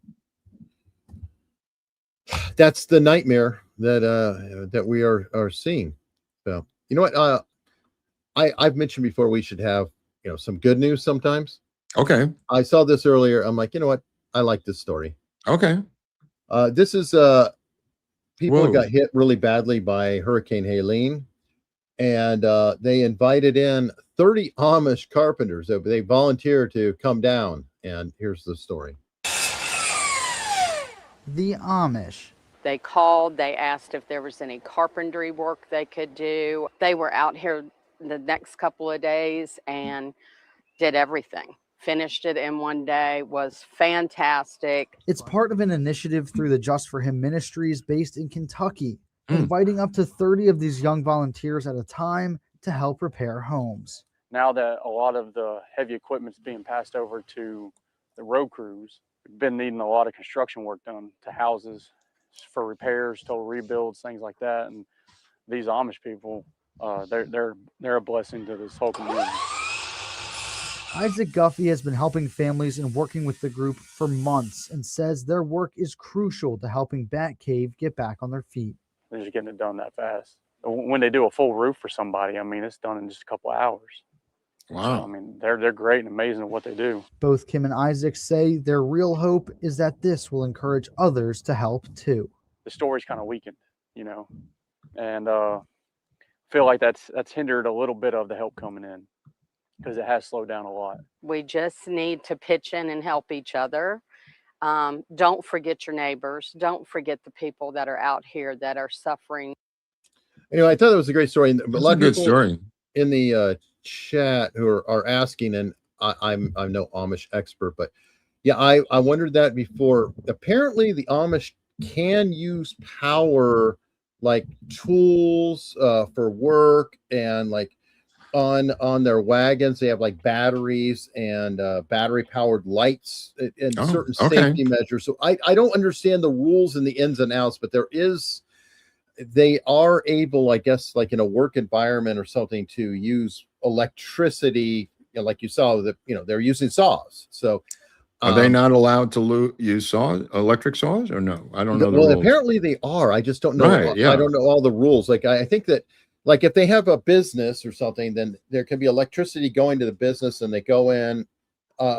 nightmare that we are seeing. So you know what? I've mentioned before we should have some good news sometimes. Okay. I saw this earlier. I'm like, you know what? I like this story. Okay. This is people Whoa. got hit really badly by Hurricane Helene, and they invited in 30 Amish carpenters. They volunteered to come down, and here's the story. The Amish. They called, they asked if there was any carpentry work they could do. They were out here the next couple of days and did everything. Finished it in one day, was fantastic. It's part of an initiative through the Just for Him Ministries based in Kentucky, inviting up to 30 of these young volunteers at a time to help repair homes. Now that a lot of the heavy equipment's being passed over to the road crews, we've been needing a lot of construction work done to houses for repairs, total rebuilds, things like that. And these Amish people, they're a blessing to this whole community. Isaac Guffey has been helping families and working with the group for months and says their work is crucial to helping Batcave get back on their feet. They're just getting it done that fast. When they do a full roof for somebody, I mean, it's done in just a couple of hours. Wow. So, I mean, they're great and amazing at what they do. Both Kim and Isaac say their real hope is that this will encourage others to help too. The story's kind of weakened, and feel like that's hindered a little bit of the help coming in because it has slowed down a lot. We just need to pitch in and help each other. Don't forget your neighbors. Don't forget the people that are out here that are suffering. Anyway, I thought that was a great story. And That's a good story. In the chat who are asking, and I'm no Amish expert, but yeah, I wondered that before. Apparently, the Amish can use power like tools for work, and like on their wagons they have like batteries and battery powered lights and certain safety measures. So I don't understand the rules and the ins and outs, but they are able, I guess, like in a work environment or something, to use electricity, like you saw that they're using saws. So are they not allowed to use electric saws, or no? I don't know the well, rules. apparently they are. I just don't know. Right, yeah. I don't know all the rules. Like I think that, like if they have a business or something, then there can be electricity going to the business, and they go in.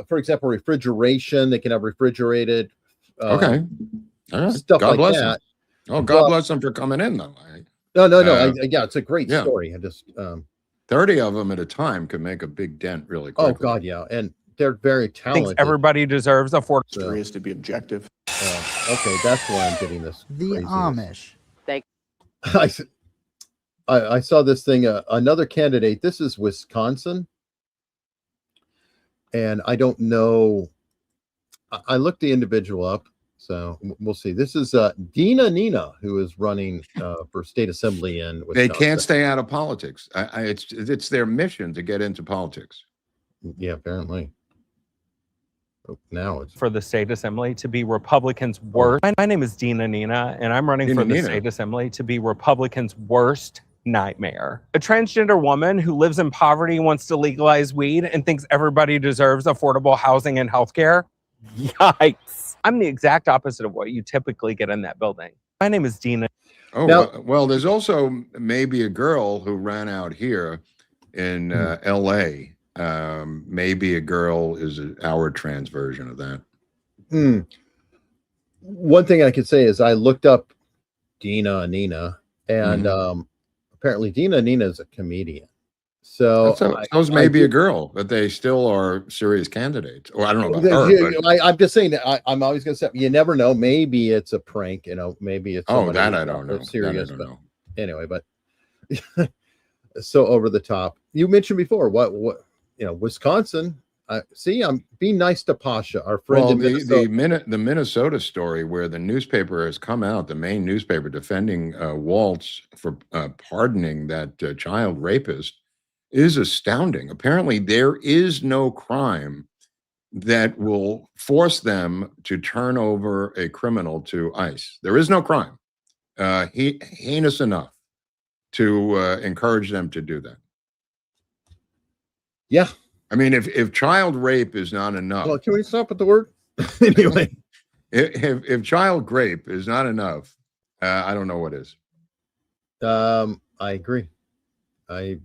For example, refrigeration. They can have refrigerated. Okay. All right. Stuff God like bless that. them. Oh, God bless them for coming in, though. No. Yeah, it's a great yeah. story. I just 30 of them at a time could make a big dent really quickly. Oh God, yeah, and they're very I talented. think everybody deserves a Story is to be objective. Okay, that's why I'm getting this. The Amish. I saw this thing. Another candidate. This is Wisconsin, and I don't know. I looked the individual up, so we'll see. This is Dina Nina, who is running for state assembly in Wisconsin. They can't stay out of politics. It's their mission to get into politics. Yeah, apparently. Now it's for the state assembly to be Republicans' worst. My name is Dina Nina, and I'm running Dina for the Nina. state assembly to be Republicans' worst nightmare. A transgender woman who lives in poverty wants to legalize weed and thinks everybody deserves affordable housing and healthcare. Yikes. I'm the exact opposite of what you typically get in that building. My name is Dina. Oh, well, there's also maybe a girl who ran out here in LA. Maybe a girl is our trans version of that. One thing I could say is I looked up Dina Nina, and apparently Dina Nina is a comedian. So those may be a girl, but they still are serious candidates. Or I don't know about her. But I'm just saying that I'm always going to say, you never know. Maybe it's a prank, maybe it's that I don't know. Serious, but anyway, but so over the top. You mentioned before what Wisconsin. See, I'm being nice to Pasha, our friend in Minnesota. The Minnesota story where the newspaper has come out, the main newspaper defending Waltz for pardoning that child rapist, is astounding. Apparently, there is no crime that will force them to turn over a criminal to ICE. There is no crime heinous enough to encourage them to do that. Yeah. I mean, if child rape is not enough. Well, can we stop at the word? Anyway. If child rape is not enough, I don't know what is. I agree. I'm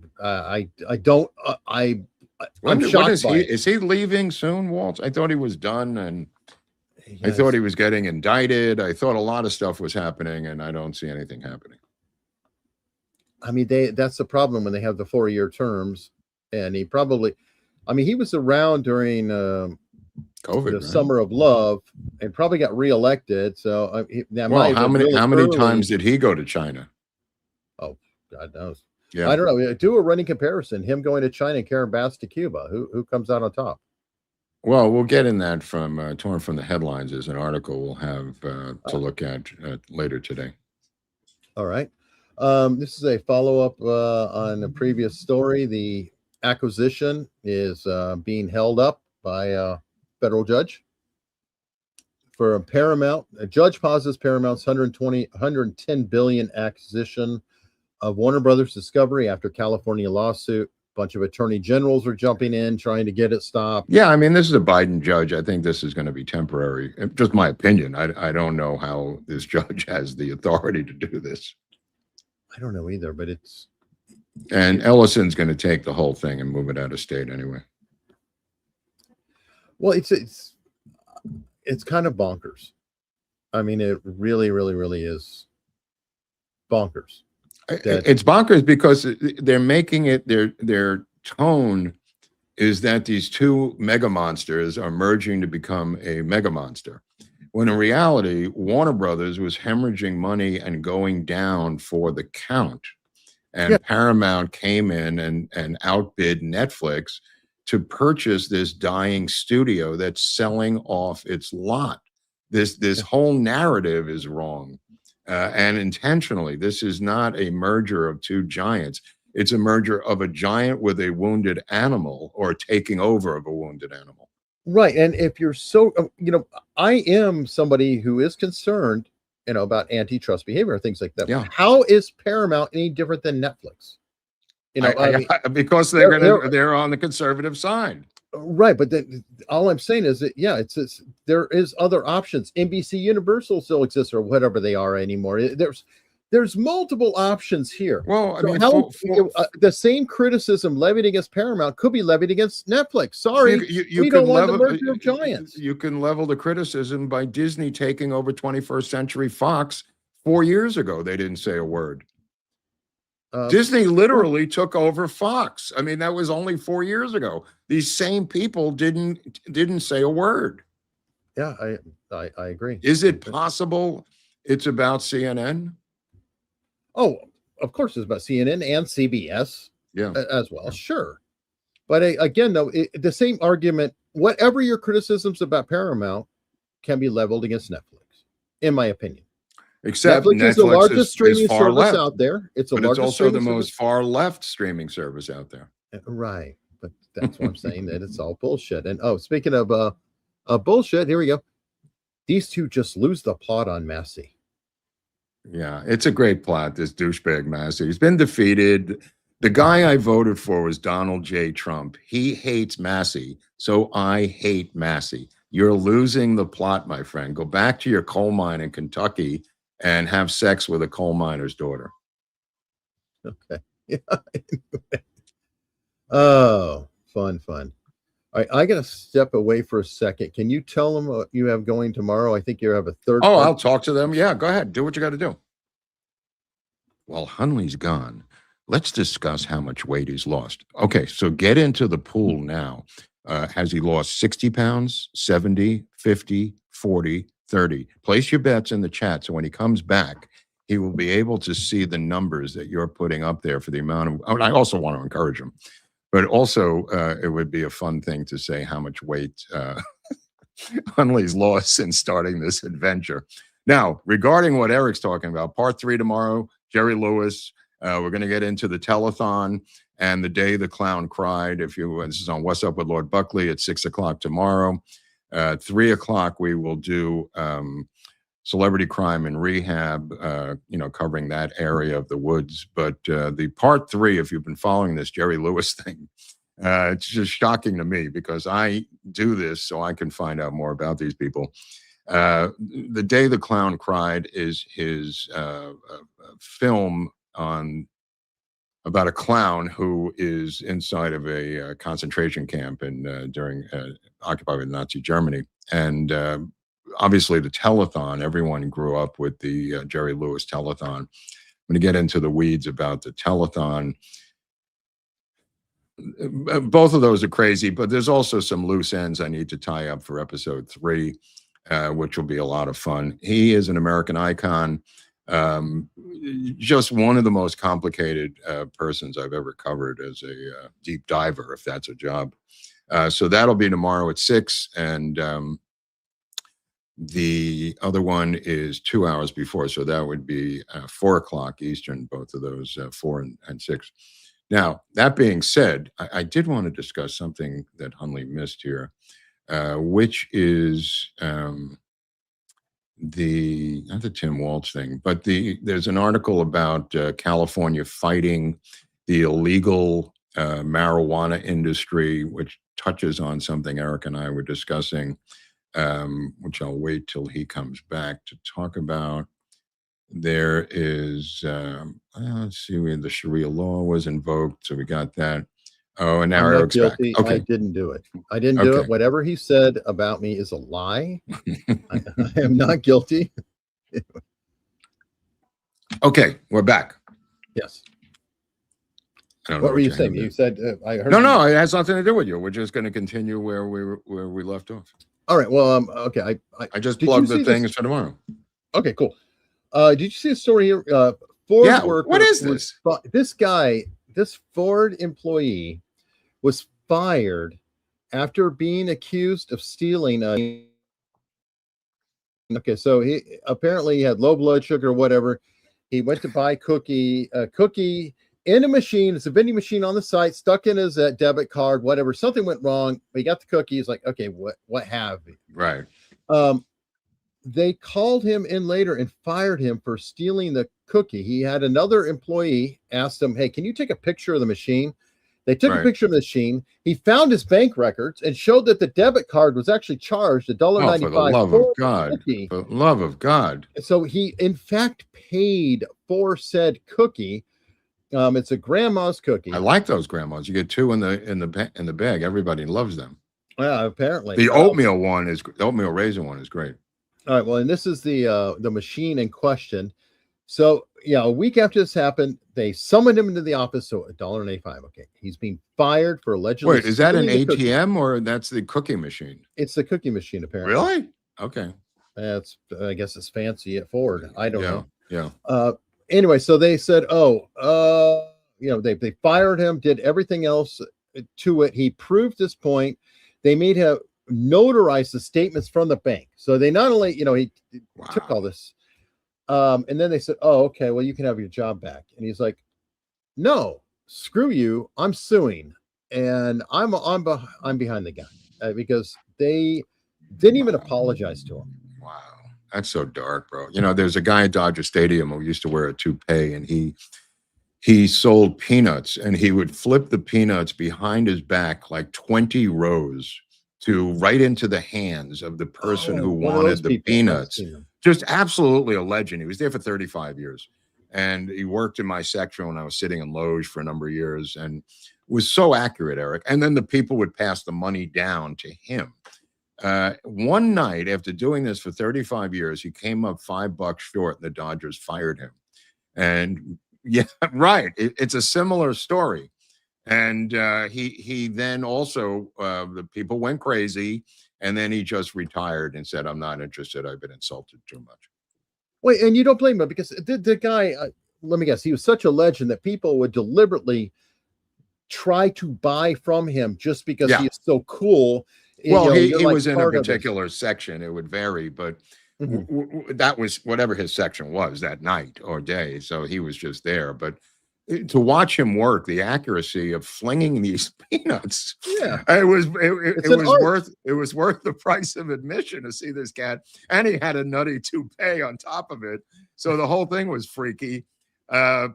shocked by it. Is he leaving soon, Waltz? I thought he was done, and I thought he was getting indicted. I thought a lot of stuff was happening, and I don't see anything happening. I mean, that's the problem when they have the 4-year terms, and he probably, he was around during COVID, the summer of love, and probably got reelected. So how many times did he go to China? Oh, God knows. Yeah, I don't know. Do a running comparison. Him going to China and Karen Bass to Cuba. Who comes out on top? Well, we'll get in that from torn from the headlines. Is an article we'll have to look at later today. All right. This is a follow-up on a previous story. The acquisition is being held up by a federal judge for a Paramount. A judge pauses Paramount's 110 billion acquisition of Warner Brothers Discovery after California lawsuit. A bunch of attorney generals are jumping in, trying to get it stopped. Yeah, I mean, this is a Biden judge. I think this is going to be temporary. Just my opinion. I don't know how this judge has the authority to do this. I don't know either, but it's... And Ellison's going to take the whole thing and move it out of state anyway. Well, it's kind of bonkers. I mean, it really, really, really is bonkers. It's bonkers because they're making it, their tone is that these two mega monsters are merging to become a mega monster. When in reality, Warner Brothers was hemorrhaging money and going down for the count. And Paramount came in and outbid Netflix to purchase this dying studio that's selling off its lot. This whole narrative is wrong. And intentionally, this is not a merger of two giants. It's a merger of a giant with a wounded animal, or taking over of a wounded animal. Right. And if you're so, I am somebody who is concerned, about antitrust behavior, things like that. Yeah. How is Paramount any different than Netflix? Because they're on the conservative side. Right. But all I'm saying is that, there is other options. NBC Universal still exists, or whatever they are anymore. There's multiple options here. Well, the same criticism levied against Paramount could be levied against Netflix. Sorry, we don't want the merger of giants. You can level the criticism by Disney taking over 21st Century Fox 4 years ago. They didn't say a word. Disney literally took over Fox. I mean, that was only 4 years ago. These same people didn't say a word. Yeah, I agree. Is it possible it's about CNN? Oh, of course it's about CNN and CBS as well. Sure. But again, though, the same argument, whatever your criticisms about Paramount can be leveled against Netflix, in my opinion. Except Netflix is the largest streaming far service left. out there. It's also the most far left streaming service out there. Right. But that's what I'm saying, that it's all bullshit. And speaking of bullshit, here we go. These two just lose the plot on Massey. Yeah, it's a great plot, this douchebag Massey. He's been defeated. The guy I voted for was Donald J. Trump. He hates Massey, so I hate Massey. You're losing the plot, my friend. Go back to your coal mine in Kentucky and have sex with a coal miner's daughter. Okay. Yeah. Oh, fun. All right, I got to step away for a second. Can you tell them what you have going tomorrow? I think you have a third. Oh, I'll talk to them. Yeah, go ahead. Do what you got to do. While Hunley's gone, let's discuss how much weight he's lost. Okay, so get into the pool now. Has he lost 60 pounds, 70, 50, 40, 30? Place your bets in the chat so when he comes back, he will be able to see the numbers that you're putting up there for the amount of. I also want to encourage him, but also it would be a fun thing to say how much weight Hunley's lost since starting this adventure. Now, regarding what Eric's talking about, part 3 tomorrow, Jerry Lewis. We're going to get into the telethon and the day the clown cried. This is on What's Up with Lord Buckley at 6 o'clock tomorrow. 3 o'clock, we will do celebrity crime and rehab, covering that area of the woods. But the part 3, if you've been following this Jerry Lewis thing, it's just shocking to me because I do this so I can find out more about these people. The Day the Clown Cried is his film about a clown who is inside of a concentration camp during occupied by Nazi Germany. And obviously the telethon, everyone grew up with the Jerry Lewis telethon. I'm going to get into the weeds about the telethon. Both of those are crazy, but there's also some loose ends I need to tie up for episode 3, which will be a lot of fun. He is an American icon. Just one of the most complicated persons I've ever covered as a deep diver, if that's a job. So that'll be tomorrow at 6, and the other one is 2 hours before, so that would be 4 o'clock Eastern, both of those, 4 and 6. Now, that being said, I did want to discuss something that Hunley missed here, which is not the Tim Waltz thing, but there's an article about California fighting the illegal marijuana industry, which touches on something Eric and I were discussing, which I'll wait till he comes back to talk about. There is, let's see, the Sharia law was invoked, so we got that. Oh, and now Eric's back. Okay. I didn't do it. I didn't do it. Whatever he said about me is a lie. I am not guilty. Okay, we're back. Yes. I don't know What were you saying? You said I heard. No, it has nothing to do with you. We're just going to continue where we left off. All right. Well, okay. I just plugged the things for tomorrow. Okay, cool. Did you see a story here? Ford worker. What is this? This Ford employee was fired after being accused of stealing a. Okay, so he apparently had low blood sugar or whatever. He went to buy a cookie in a machine. It's a vending machine on the site, stuck in his debit card, whatever. Something went wrong. He got the cookie. He's like, okay, what have you? Right. They called him in later and fired him for stealing the cookie. He had another employee asked him, hey, can you take a picture of the machine? They took a picture of the machine. He found his bank records and showed that the debit card was actually charged $1.95. For the love of God. For the love of God. So he, in fact, paid for said cookie. It's a grandma's cookie. I like those grandmas. You get 2 in the bag. Everybody loves them. Yeah, apparently. The oatmeal oatmeal raisin one is great. All right. Well, and this is the machine in question. So yeah, a week after this happened, they summoned him into the office. So $1.85. Okay, he's being fired for allegedly. Wait, is that an ATM or that's the cookie machine? It's the cookie machine, apparently. Really? Okay. I guess it's fancy at Ford. I don't know. Yeah. Anyway, so they said, they fired him, did everything else to it. He proved his point. They made him notarize the statements from the bank. So they not only, he took all this, and then they said, oh, okay, well, you can have your job back. And he's like, no, screw you. I'm suing. And I'm behind the guy because they didn't even apologize to him. Wow. That's so dark, bro. You know, there's a guy at Dodger Stadium who used to wear a toupee, and he sold peanuts, and he would flip the peanuts behind his back like 20 rows to right into the hands of the person who one of wanted those the people. I've peanuts. seen them. Just absolutely a legend. He was there for 35 years, and he worked in my section when I was sitting in Loge for a number of years, and was so accurate, Eric. And then the people would pass the money down to him. One night after doing this for 35 years, he came up $5 short, and the Dodgers fired him. And yeah, right. It's a similar story. And he then also, the people went crazy, and then he just retired and said, "I'm not interested. I've been insulted too much." Wait, and you don't blame him, because the guy, let me guess, he was such a legend that people would deliberately try to buy from him just because Yeah. he is so cool. Well, You know, he you're like was in a part of it. particular section. It would vary, but Mhm. that was whatever his section was that night or day. So he was just there. But to watch him work, the accuracy of flinging these peanuts, Yeah. it was It's an art. it was worth the price of admission to see this cat. And he had a nutty toupee on top of it. So the whole thing was freaky.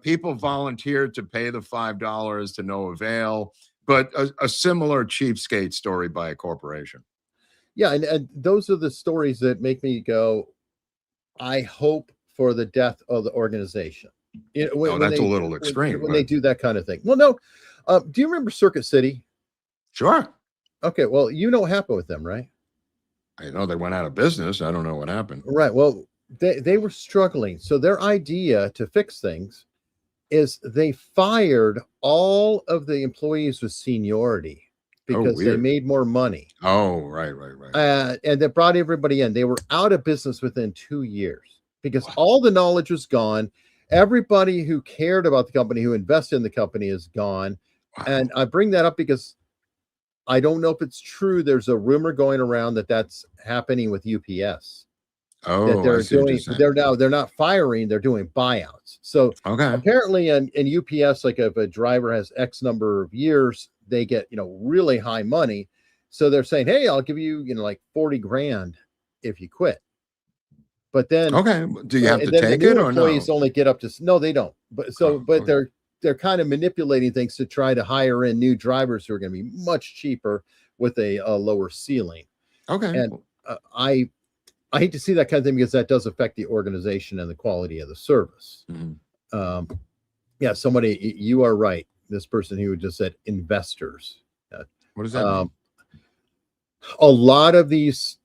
People volunteered to pay the $5 to no avail, but a similar cheapskate story by a corporation. Yeah, and those are the stories that make me go, I hope for the death of the organization. You know, when That's they, a little extreme. when they do that kind of thing. Well, no. Do you remember Circuit City? Sure. Okay, well, you know what happened with them, right? I know they went out of business. I don't know what happened. Right. Well, they were struggling. So their idea to fix things is they fired all of the employees with seniority because they weird. made more money. Oh, right. And that brought everybody in. They were out of business within 2 years because all the knowledge was gone. Everybody who cared about the company, who invested in the company, is gone. And I bring that up because I don't know if it's true. There's a rumor going around that that's happening with UPS. Oh, That they're I see what you're doing. saying. They're not firing. They're doing buyouts. So Okay. apparently, in UPS, like if a driver has X number of years, they get really high money. So they're saying, "Hey, I'll give you like 40 grand if you quit." But then, Okay. Do you have and to then take the it new or no? employees only get up to no, they don't. But okay. they're kind of manipulating things to try to hire in new drivers who are going to be much cheaper with a lower ceiling. Okay. And I hate to see that kind of thing because that does affect the organization and the quality of the service. Mhm. Yeah, somebody, you are right. This person who just said investors. What does that mean? A lot of these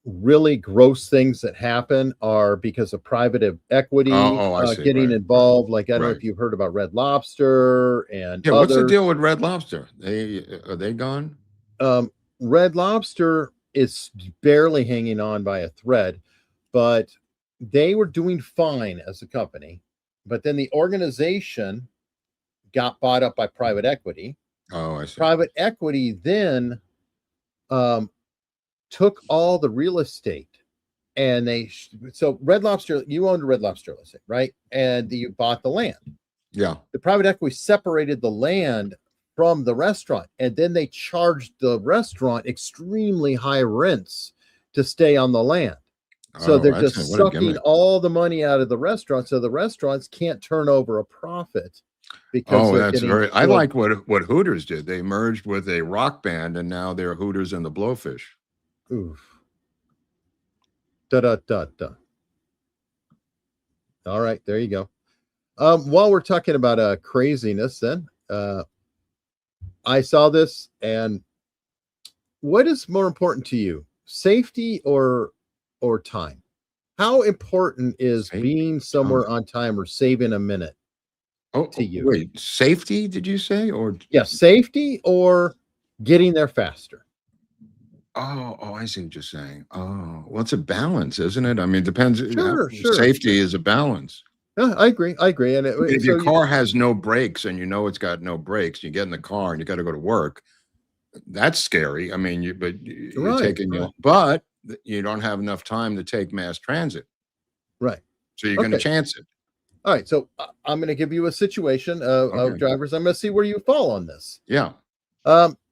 really gross things that happen are because of private equity I see. getting Right, involved. Like, I don't know right. if you've heard about Red Lobster and Yeah. What's the others. deal with Red Lobster? Are they gone? Red Lobster is barely hanging on by a thread, but they were doing fine as a company. But then the organization got bought up by private equity. Oh, I see. Private equity then took all the real estate, and so Red Lobster, you owned a Red Lobster, let's say, right? And you bought the land. Yeah. The private equity separated the land from the restaurant, and then they charged the restaurant extremely high rents to stay on the land. So they're I just see. What a sucking gimmick. all the money out of the restaurant, so the restaurants can't turn over a profit because Oh, they're that's getting very. I so- like what Hooters did. They merged with a rock band, and now they're Hooters and the Blowfish. Oof. Da da da da. All right, there you go. While we're talking about craziness, then I saw this, and what is more important to you, safety or time? How important is being somewhere on time or saving a minute to you? Wait, safety? Did you say or? Yeah, safety or getting there faster. Oh, I see what you're saying. Oh, well, it's a balance, isn't it? I mean, it depends. Sure. Safety is a balance. Yeah, I agree. And If your car has no brakes and you know it's got no brakes, you get in the car and you got to go to work. That's scary. I mean, you're Right, taking right. but you don't have enough time to take mass transit, Right. so you're going to Okay. chance it. All right. So I'm going to give you a situation of Okay. drivers. I'm going to see where you fall on this. Yeah.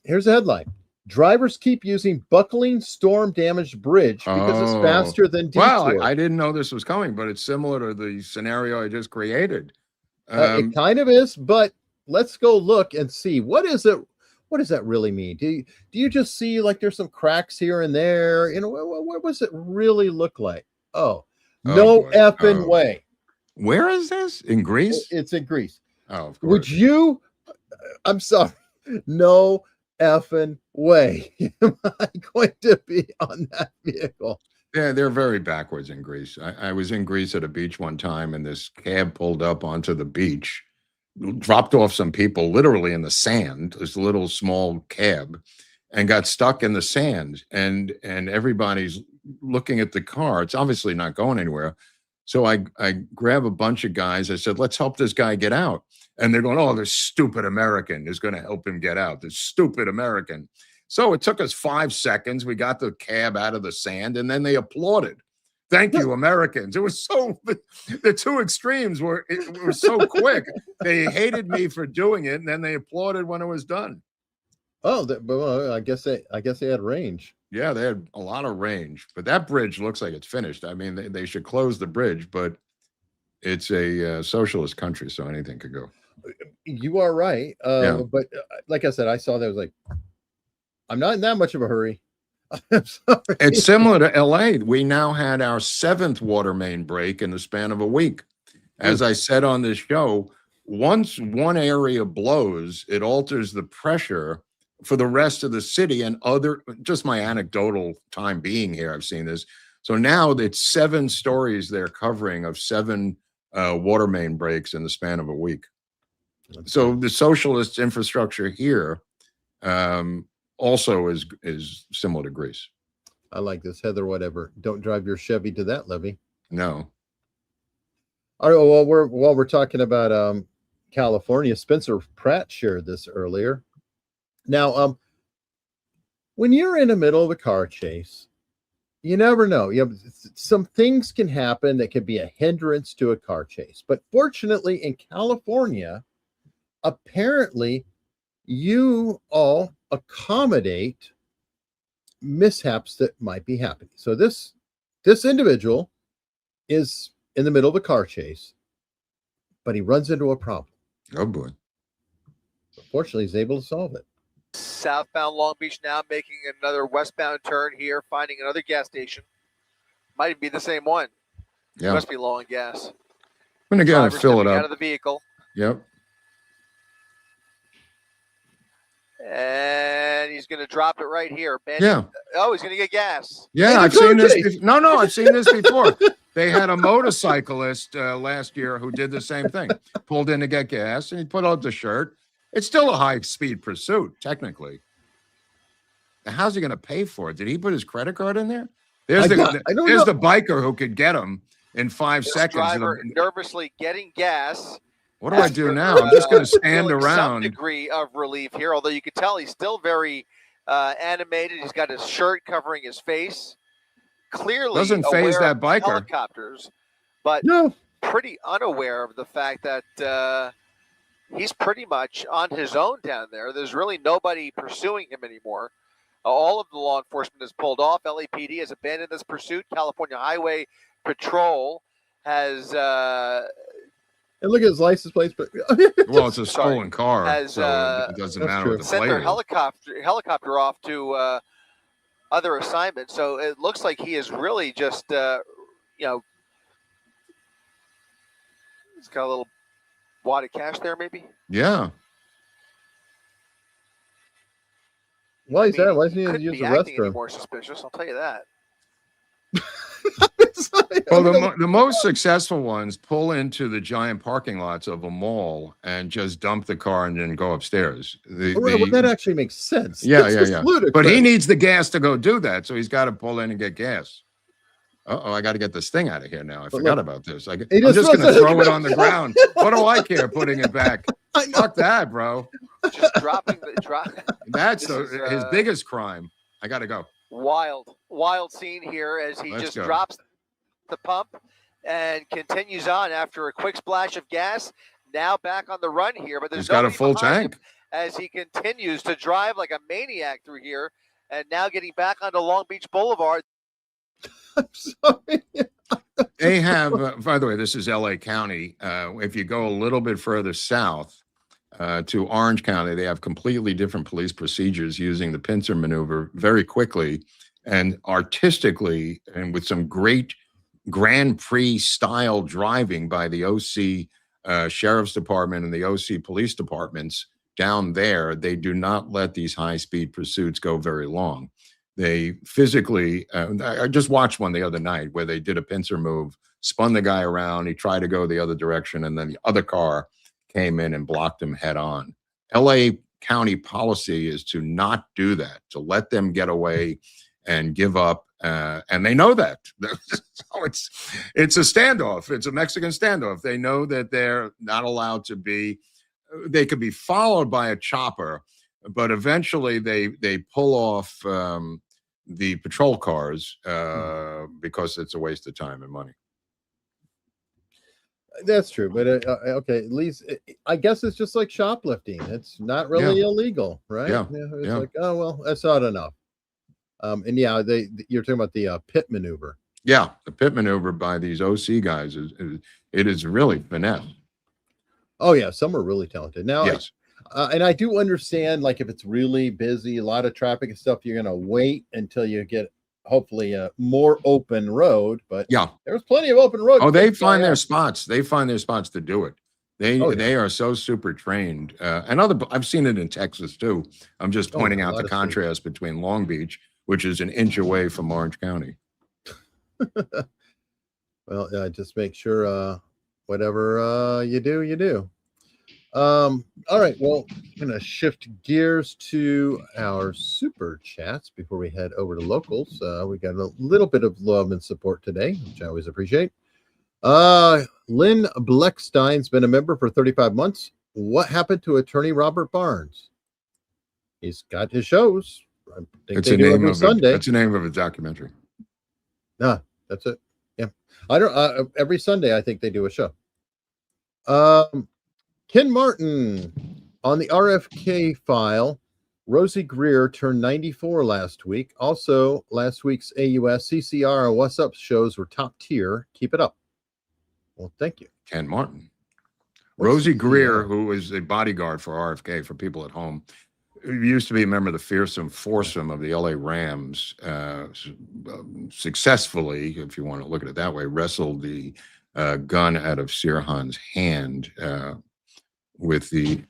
Here's a headline. Drivers keep using buckling storm damaged bridge because it's faster than detour. Well, I didn't know this was coming, but it's similar to the scenario I just created. It kind of is, but let's go look and see what is it. What does that really mean? Do you just see like there's some cracks here and there? You know, what does it really look like? No effing way. Where is this? In Greece? It's in Greece. Oh, of course. Would you? I'm sorry. No effing way am I going to be on that vehicle. Yeah, they're very backwards in Greece. I was in Greece at a beach one time, and this cab pulled up onto the beach, dropped off some people literally in the sand, this little small cab, and got stuck in the sand. And everybody's looking at the car. It's obviously not going anywhere. So I grab a bunch of guys. I said, let's help this guy get out. And they're going, oh, this stupid American is going to help him get out. This stupid American. So it took us 5 seconds. We got the cab out of the sand, and then they applauded. Thank you, Americans. It was so, the two extremes were so quick. They hated me for doing it, and then they applauded when it was done. Oh, well, I guess they had range. Yeah, they had a lot of range, but that bridge looks like it's finished. I mean, they should close the bridge, but it's a socialist country, so anything could go. You are right. Yeah. But like I said, I saw that. I was like, I'm not in that much of a hurry. I'm sorry. It's similar to LA. We now had our 7th water main break in the span of a week. As I said on this show, once one area blows, it alters the pressure for the rest of the city and just my anecdotal time being here, I've seen this. So now it's 7 stories they're covering of 7 water main breaks in the span of a week. So the socialist infrastructure here also is similar to Greece. I like this. Heather, whatever. Don't drive your Chevy to that levee. No. All right, well, while we're talking about California, Spencer Pratt shared this earlier. Now, when you're in the middle of a car chase, you never know. Some things can happen that could be a hindrance to a car chase. But fortunately, in California, apparently, you all accommodate mishaps that might be happening. So this individual is in the middle of a car chase, but he runs into a problem. Oh boy. Fortunately, he's able to solve it. Southbound Long Beach now making another westbound turn here, finding another gas station. Might be the same one. Yeah. Must be low on gas. I'm going to go and Driver fill it stepping up. out of the vehicle. Yep. And he's going to drop it right here. Yeah. Oh, he's going to get gas. Yeah, I've seen this. No, I've seen this before. They had a motorcyclist last year who did the same thing. Pulled in to get gas, and he put out the shirt. It's still a high-speed pursuit, technically. How's he going to pay for it? Did he put his credit card in there? There's the biker who could get him in 5 seconds. Driver nervously getting gas. What do I do now? I'm just going to stand feeling around. Some degree of relief here, although you can tell he's still very animated. He's got his shirt covering his face. Clearly Doesn't faze aware that of biker. helicopters, but pretty unaware of the fact that he's pretty much on his own down there. There's really nobody pursuing him anymore. All of the law enforcement has pulled off. LAPD has abandoned this pursuit. California Highway Patrol has and look at his license plates. But well, it's a stolen car, so it doesn't matter what the sent plate their is. helicopter off to other assignments. So it looks like he is really just he's got a little wad of cash there, maybe. Yeah. Why is that? Why doesn't he Couldn't use be the acting any restroom? more suspicious. I'll tell you that. Well, the most successful ones pull into the giant parking lots of a mall and just dump the car and then go upstairs. Well, that actually makes sense. Yeah, That's yeah, just yeah. ludicrous. But he needs the gas to go do that, so he's got to pull in and get gas. Uh-oh, I got to get this thing out of here now. I forgot about this. I'm He just just going to throws it throw it back. on the ground. What do I care putting it back? Fuck that, bro. Just dropping the drop. That's This is, his biggest crime. I got to go. Wild scene here as he Let's just go. drops the pump and continues on after a quick splash of gas. Now back on the run here, but there's He's got a nobody full behind him. tank. as he continues to drive like a maniac through here, and now getting back onto Long Beach Boulevard. Sorry. They have, by the way, this is LA County. If you go a little bit further south to Orange County, they have completely different police procedures using the pincer maneuver very quickly and artistically, and with some great Grand Prix style driving by the OC Sheriff's Department and the OC police departments down there. They do not let these high-speed pursuits go very long. They physically, I just watched one the other night where they did a pincer move, spun the guy around, he tried to go the other direction, and then the other car came in and blocked him head on. LA County policy is to not do that, to let them get away and give up, and they know that. So it's a standoff. It's a Mexican standoff. They know that they're not allowed to be, they could be followed by a chopper, but eventually they pull off the patrol cars because it's a waste of time and money. That's true, but okay, at least I guess it's just like shoplifting. It's not really illegal, right? Yeah. It's like, oh well, that's not enough. And yeah, you're talking about the pit maneuver. Yeah, the pit maneuver by these OC guys is really finesse. Oh yeah, some are really talented. Now, yes. And I do understand, like if it's really busy, a lot of traffic and stuff, you're gonna wait until you get hopefully a more open road. But yeah, there's plenty of open roads. Oh, they find their spots. They find their spots to do it. Oh, They are so super trained. And I've seen it in Texas too. I'm just pointing out the contrast between Long Beach, which is an inch away from Orange County. Well, just make sure whatever you do, you do. All right, well, I'm going to shift gears to our super chats before we head over to locals. We got a little bit of love and support today, which I always appreciate. Lynn Bleckstein's been a member for 35 months. What happened to attorney Robert Barnes? He's got his shows. I think It's they the do name every of Sunday. That's the name of a documentary. Nah, that's it. Yeah, I don't. Every Sunday, I think they do a show. Ken Martin on the RFK file. Rosie Greer turned 94 last week. Also, last week's AUS, CCR, and What's Up shows were top tier. Keep it up. Well, thank you, Ken Martin. Rosie Greer, who was a bodyguard for RFK, for people at home, used to be a member of the fearsome foursome of the LA Rams, successfully, if you want to look at it that way, wrestled the gun out of Sirhan's hand with the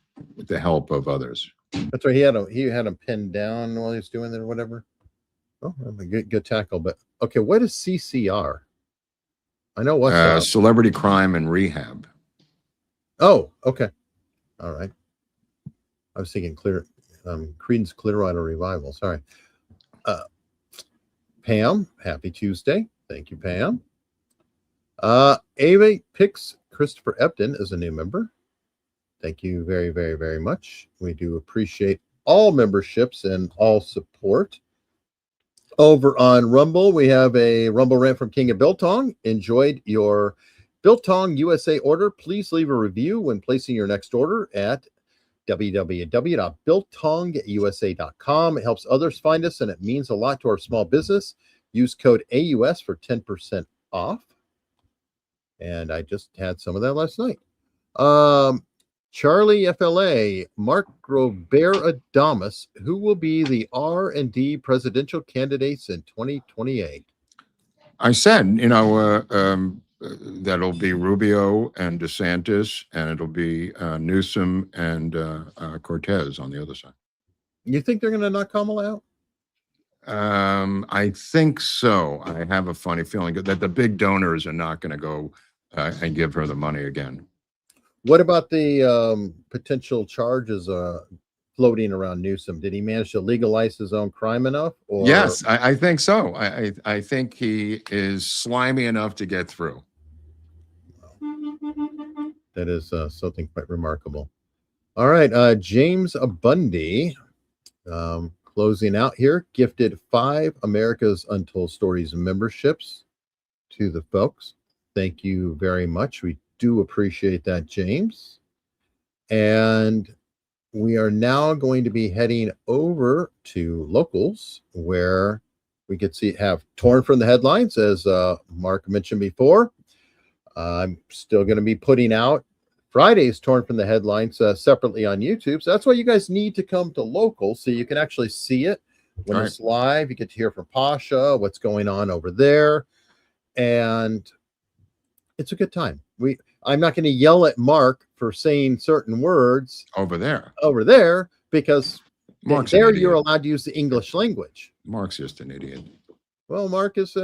help of others. That's right. He had him pinned down while he was doing it or whatever. Oh, a good tackle. But okay, what is CCR? I know what's Celebrity Crime and Rehab. Oh, okay. All right. I was thinking Creedence Clearwater Revival. Sorry. Pam, happy Tuesday. Thank you, Pam. Ava picks Christopher Epton as a new member. Thank you very, very, very much. We do appreciate all memberships and all support. Over on Rumble, we have a Rumble rant from King of Biltong. Enjoyed your Biltong USA order. Please leave a review when placing your next order at www.biltongusa.com. It helps others find us, and it means a lot to our small business. Use code AUS for 10% off. And I just had some of that last night. Charlie FLA, Mark Groubert Adamus, who will be the R&D presidential candidates in 2028? I said, that'll be Rubio and DeSantis, and it'll be Newsom and Cortez on the other side. You think they're going to knock Kamala out? I think so. I have a funny feeling that the big donors are not going to go and give her the money again. What about the potential charges floating around Newsom? Did he manage to legalize his own crime enough? Or? Yes, I think so. I think he is slimy enough to get through. That is something quite remarkable. All right, James Bundy, closing out here, gifted 5 America's Untold Stories memberships to the folks. Thank you very much. We do appreciate that, James. And we are now going to be heading over to locals, where we could have torn from the headlines, as Mark mentioned before. I'm still going to be putting out Friday's torn from the headlines separately on YouTube. So that's why you guys need to come to local, so you can actually see it when it's live. You get to hear from Pasha, what's going on over there. And it's a good time. I'm not going to yell at Mark for saying certain words over there, because Mark's there an idiot. you're allowed to use the English language. Mark's just an idiot. Well, Mark gets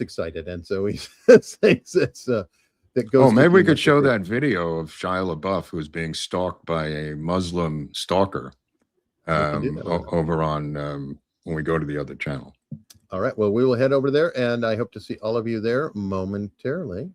excited, and so he thinks it's that goes. Oh, maybe we could show that video of Shia LaBeouf, who's being stalked by a Muslim stalker over on when we go to the other channel. All right. Well, we will head over there, and I hope to see all of you there momentarily.